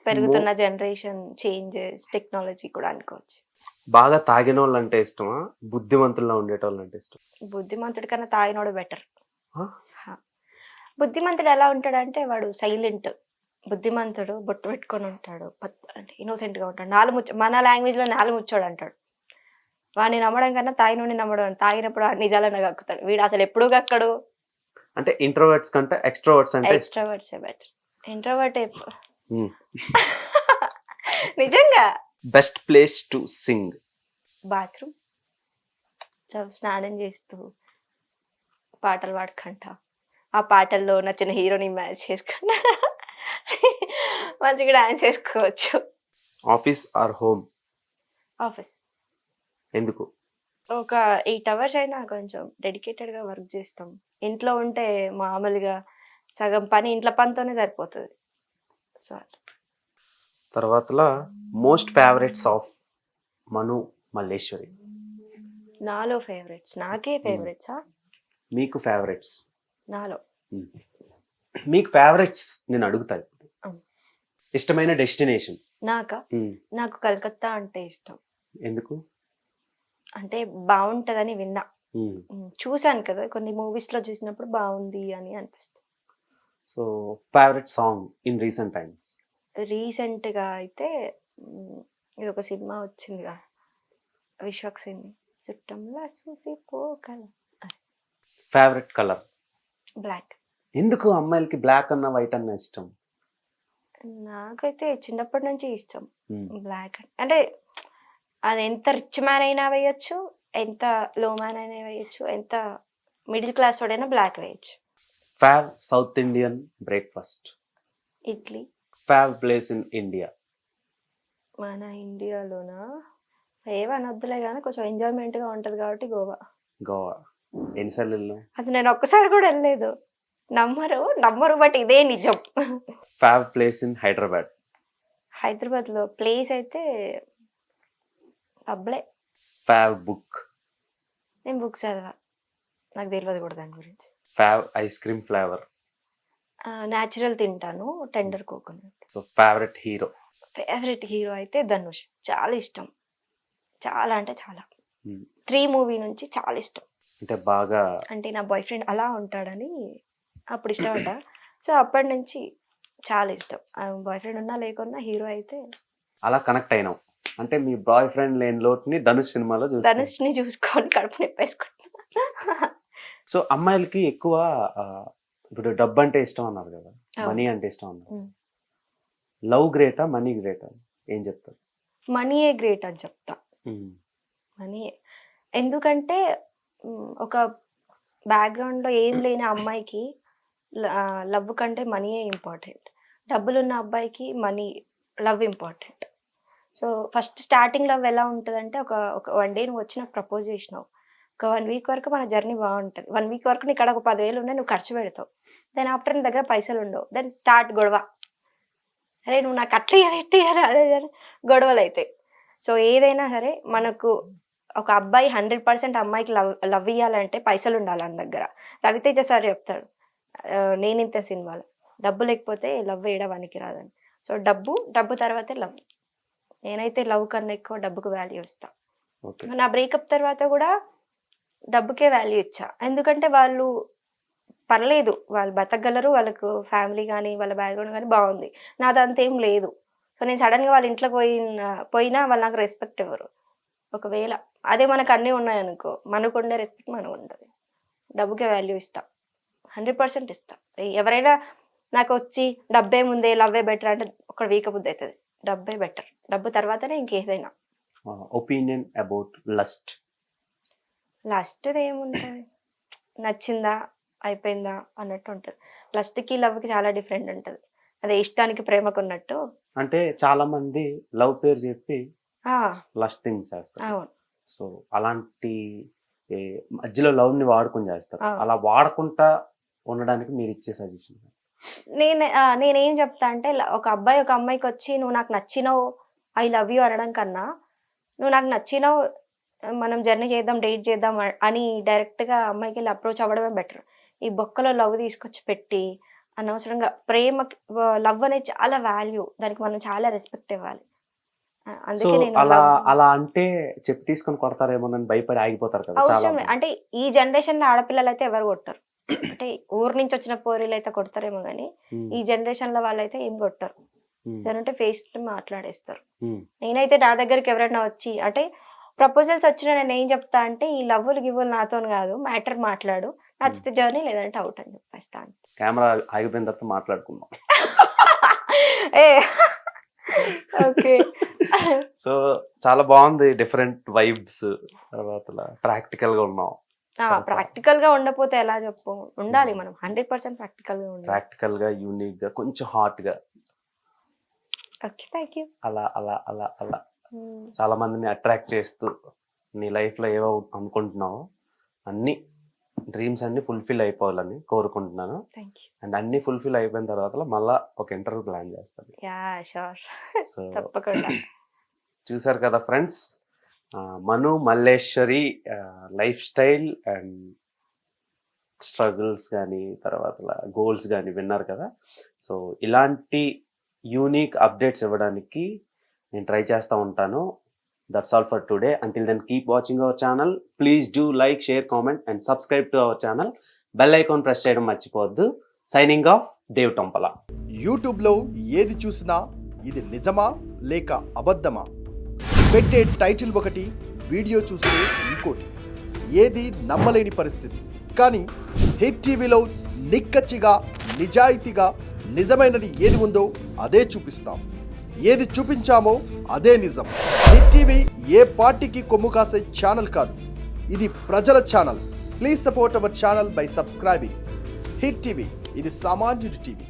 పెరుగుతున్న జనరేషన్ చేంజెస్, టెక్నాలజీ కూడా అనుకోవచ్చు. బాగా తాగిన వాళ్ళు అంటే ఇష్టమా, బుద్ధిమంతుల్లో ఉండేటోళ్ళు అంటే ఇష్టం? బుద్ధిమంతుడి కన్నా తాగినోడు బెటర్. బుద్ధిమంతుడు ఎలా ఉంటాడంటే వాడు సైలెంట్. బుద్ధిమంతుడు బొట్టు పెట్టుకొని ఉంటాడు, అంటే ఇన్నోసెంట్గా ఉంటాడు, మన లాంగ్వేజ్లో నాలుముచ్చోడు అంటాడు. వాడిని నమ్మడం కన్నా తాగినోడిని నమ్మడం. తాగినప్పుడు నిజాలనే కక్కుతాడు, వీడు అసలు ఎప్పుడూ కక్కడు. అంటే ఇంట్రోవర్ట్స్ కంటే ఎక్స్ట్రోవర్ట్స్ అంటే ఎక్స్ట్రోవర్ట్స్ బెటర్. ఇంట్రోవర్ట్ నిజంగా. Best place to sing? Bathroom. స్నానం చేస్తూ పాటలు పాడుకుంటా, ఆ పాటల్లో నచ్చిన హీరోని మ్యాచ్ చేసుకుంటా మంచిగా డాన్స్ చేసుకోవచ్చు. Office or home? ఆఫీస్. ఎందుకు? ఒక 8 hours అయినా కొంచెం డెడికేటెడ్గా వర్క్ చేస్తాం. ఇంట్లో ఉంటే మామూలుగా సగం పని ఇంట్లో పనితోనే సరిపోతుంది. సో తర్వాతలా మోస్ట్ ఫేవరెట్స్ ఆఫ్ మను మల్లేశ్వరి? నాలో ఫేవరెట్స్, నాకే ఫేవరెట్సా? మీకు ఫేవరెట్స్? నాలో మీకు ఫేవరెట్స్ నేను అడుగుతాను. ఇష్టమైన డెస్టినేషన్? నాకు కలకత్తా అంటే ఇష్టం. ఎందుకు? అంటే బాగుంటదని విన్నా, చూసాను కదా కొన్ని మూవీస్ లో, చూసినప్పుడు బాగుంది అని అనిపిస్తుంది. So favourite song in recent time? Recent గా అయితే ఇది ఒక సినిమా వచ్చిందిగా విశ్వక్సేన్, చుట్టంలా చూసి పోగల. Favourite colour? బ్లాక్. ఎందుకు అమ్మాయిలకి బ్లాక్ అన్న వైట్ అన్న ఇష్టం? నాకైతే చిన్నప్పటి నుంచి ఇష్టం బ్లాక్. అంటే అది ఎంత రిచ్ మ్యాన్ అయినా వేయచ్చు, ఎంత లో మ్యాన్ అయినా వేయచ్చు, ఎంత మిడిల్ క్లాస్ వాడైనా బ్లాక్ వేయచ్చు. Fave South Indian breakfast? Idli. Fave place in India? మన ఇండియాలోనా ఏవనొద్దులే కానీ కొంచెం ఎంజాయ్మెంట్గా ఉంటుంది కాబట్టి గోవా. ఎన్నిసార్లు వెళ్ళావు? అసలు నేను ఒక్కసారి కూడా వెళ్ళలేదు. నమ్మరు బట్ ఇదే నిజం. ఫేవ్ ప్లేస్ ఇన్ హైదరాబాద్. హైదరాబాద్లో ప్లేస్ అయితే పబ్లే. ఫేవ్ బుక్. నేను బుక్స్ చదివా, నాకు తెలియదు కూడా దాని గురించి. ఫేవ్ ఐస్ క్రీమ్ ఫ్లేవర్. న్యాచురల్ తింటాను, tender coconut. So favourite hero. Favourite hero అయితే ధనుష్, చాలా ఇష్టం, చాలా అంటే చాలా. 3 మూవీ నుంచి చాలా ఇష్టం. అంటే బాగా అంటే నా బాయ్ ఫ్రెండ్ అలా ఉంటాడని అప్పుడు ఇష్టం అంట. సో అప్పటి నుంచి చాలా ఇష్టం. బాయ్ ఫ్రెండ్ ఉన్నా లేకున్నా హీరో అయితే అలా కనెక్ట్ అయినావు. అంటే మీ బాయ్ ఫ్రెండ్ లేని లోటుని ధనుష్ సినిమాలో ధనుష్ని చూసుకొని కడుపు నిప్పేసుకుంటున్నా. సో అమ్మాయిలకి ఎక్కువ ఇప్పుడు డబ్బు అంటే ఇష్టం అన్నారు కదా, మనీ అంటే ఇష్టం అన్నారు. లవ్ గ్రేటా, మనీ గ్రేటా, ఏం చెప్తారు? మనీయే గ్రేట్ అని చెప్తా. మనీయే. ఎందుకంటే ఒక బ్యాక్గ్రౌండ్లో ఏం లేని అమ్మాయికి లవ్ కంటే మనీయే ఇంపార్టెంట్. డబ్బులున్న అబ్బాయికి love important. So first starting love ఎలా ఉంటుందంటే ఒక 1 డే నువ్వు వచ్చి నాకు ప్రపోజ్ చేసినావు, ఒక 1 వీక్ వరకు మన జర్నీ బాగుంటుంది. 1 వీక్ వరకు నీకు ఒక 10,000 ఉన్నాయి, నువ్వు ఖర్చు పెడతావు. దెన్ ఆఫ్టర్ నీ దగ్గర పైసలు ఉండవు, దెన్ స్టార్ట్ గొడవ. అరే నువ్వు నాకు అట్లా ఇయ్యాలి అదే గొడవలు అవుతాయి. సో ఏదైనా సరే మనకు ఒక అబ్బాయి 100% అమ్మాయికి లవ్ ఇవ్వాలంటే పైసలు ఉండాలి మన దగ్గర. రవితేజ సార్ చెప్తాడు నేను ఇంత సినిమాలో, డబ్బు లేకపోతే లవ్ వేయడానికి రాదని. సో డబ్బు తర్వాతే లవ్. నేనైతే లవ్ కన్నా ఎక్కువ డబ్బుకు వాల్యూ ఇస్తా. నా బ్రేకప్ తర్వాత కూడా డబ్బుకే వాల్యూ ఇచ్చా. ఎందుకంటే వాళ్ళు పర్లేదు, వాళ్ళు బతకగలరు, వాళ్ళకు ఫ్యామిలీ కానీ వాళ్ళ బ్యాక్గ్రౌండ్ కానీ బాగుంది, నాదంతేం లేదు. సో నేను సడన్గా వాళ్ళ ఇంట్లో పోయినా వాళ్ళు నాకు రెస్పెక్ట్ ఇవ్వరు. ఒకవేళ అదే మనకు అన్నీ ఉన్నాయనుకో, మనకు ఉండే రెస్పెక్ట్ మనకు ఉంటుంది. డబ్బుకే వాల్యూ ఇస్తా, 100% ఇస్తా. ఎవరైనా నాకు వచ్చి డబ్బే ముందే లవ్వే బెటర్ అంటే ఒక వీక్ బుద్ధి అవుతుంది. డబ్బే బెటర్, డబ్బు తర్వాతనే ఇంకేదైనా. Opinion about lust. ఏముంటుంది, నచ్చిందా అయిపోయిందా అన్నట్టు ఉంటుంది. లస్ట్కి లవ్కి చాలా డిఫరెంట్ ఉంటుంది. అదే ఇష్టానికి ప్రేమకు ఉన్నట్టు. అంటే చాలా మంది లవ్ పేరు చెప్పి లస్ట్ థింగ్స్ చేస్తారు. అవును. సో అలాంటి మధ్యలో లవ్ ని వాడుకొని చేస్తారు. అలా వాడకుండా ఉండడానికి మీరు ఇచ్చే సజెషన్? నేనేం చెప్తా అంటే, ఒక అబ్బాయి ఒక అమ్మాయికి వచ్చి నువ్వు నాకు నచ్చినావు, ఐ లవ్ యూ అనడం కన్నా, నువ్వు నాకు నచ్చినావు, మనం జర్నీ చేద్దాం, డేట్ చేద్దాం అని డైరెక్ట్గా అమ్మాయికి వెళ్ళి అప్రోచ్ అవ్వడమే బెటర్. ఈ బొక్కలో లవ్ తీసుకొచ్చి పెట్టి అనవసరంగా ప్రేమకి, లవ్ అనేది చాలా వాల్యూ, దానికి మనం చాలా రెస్పెక్ట్ ఇవ్వాలి. అందుకే నేను అలా అంటే చెప్పి తీసుకొని కొడతారేమోనని భయపడి ఆగిపోతారు కదా. అవసరం అంటే ఈ జనరేషన్ లో ఆడపిల్లలు అయితే ఎవరు కొట్టరు. అంటే ఊరు నుంచి వచ్చిన పోరీలు అయితే కొడతారేమో కానీ ఈ జనరేషన్ లో వాళ్ళైతే ఏం కొట్టరు. ఏదంటే ఫేస్ మాట్లాడేస్తారు. నేనైతే నా దగ్గరికి ఎవరైనా వచ్చి అంటే ప్రపోజల్స్ వచ్చినా నేను ఏం చెప్తా అంటే, ఈ లవ్వులు గివ్వులు నాతో కాదు, మ్యాటర్ మాట్లాడు, నచ్చితే జర్నీ లేదంటే అవుట్ అని చెప్పేస్తాను. కెమెరా ఆగిపోయిన తర్వాత మాట్లాడుకుందాం. ఓకే. సో చాలా బాగుంది, డిఫరెంట్ వైబ్స్. తర్వాత ప్రాక్టికల్ గా ఉన్నాం. ప్రాక్టికల్ గా ఉండకపోతే ఎలా చెప్పు, ఉండాలి మనం 100% ప్రాక్టికల్ గా ఉండాలి. ప్రాక్టికల్ గా, యూనిక్ గా, కొంచెం హాట్ గా. Okay, thank you. అలా అలా అలా అలా చాలా మందిని అట్రాక్ట్ చేస్తూ నీ లైఫ్ లో ఏవో అనుకుంటున్నావో అన్ని డ్రీమ్స్ అన్ని ఫుల్ఫిల్ అయిపోవాలని కోరుకుంటున్నాను. అండ్ అన్ని ఫుల్ఫిల్ అయిపోయిన తర్వాత మళ్ళా ఒక ఇంటర్వ్యూ ప్లాన్ చేస్తాను. సో చూసారు కదా friends, Manu Malleswari life style and struggles కానీ తర్వాత గోల్స్ కానీ విన్నారు కదా. సో ఇలాంటి యూనిక్ అప్డేట్స్ ఇవ్వడానికి నేను ట్రై చేస్తూ ఉంటాను. That's all for today. Until then, keep watching our channel. Please do like, share, comment and subscribe to our channel. Bell icon press చేయడం మర్చిపోవద్దు. Signing off, Dev Tompala. యూట్యూబ్లో ఏది చూసినా ఇది నిజమా లేక అబద్ధమా, పెట్టే టైటిల్ ఒకటి, వీడియో చూస్తే ఇంకోటి, ఏది నమ్మలేని పరిస్థితి. కానీ హిట్ టీవీలో నిక్కచ్చిగా, నిజాయితీగా, నిజమైనది ఏది ఉందో అదే చూపిస్తాం. ఏది చూపించామో అదే నిజం. హిట్ టీవీ ఏ పార్టీకి కొమ్ము కాసే ఛానల్ కాదు, ఇది ప్రజల channel. Please support our channel by subscribing. Hit TV, ఇది సామాన్యుడి టీవీ.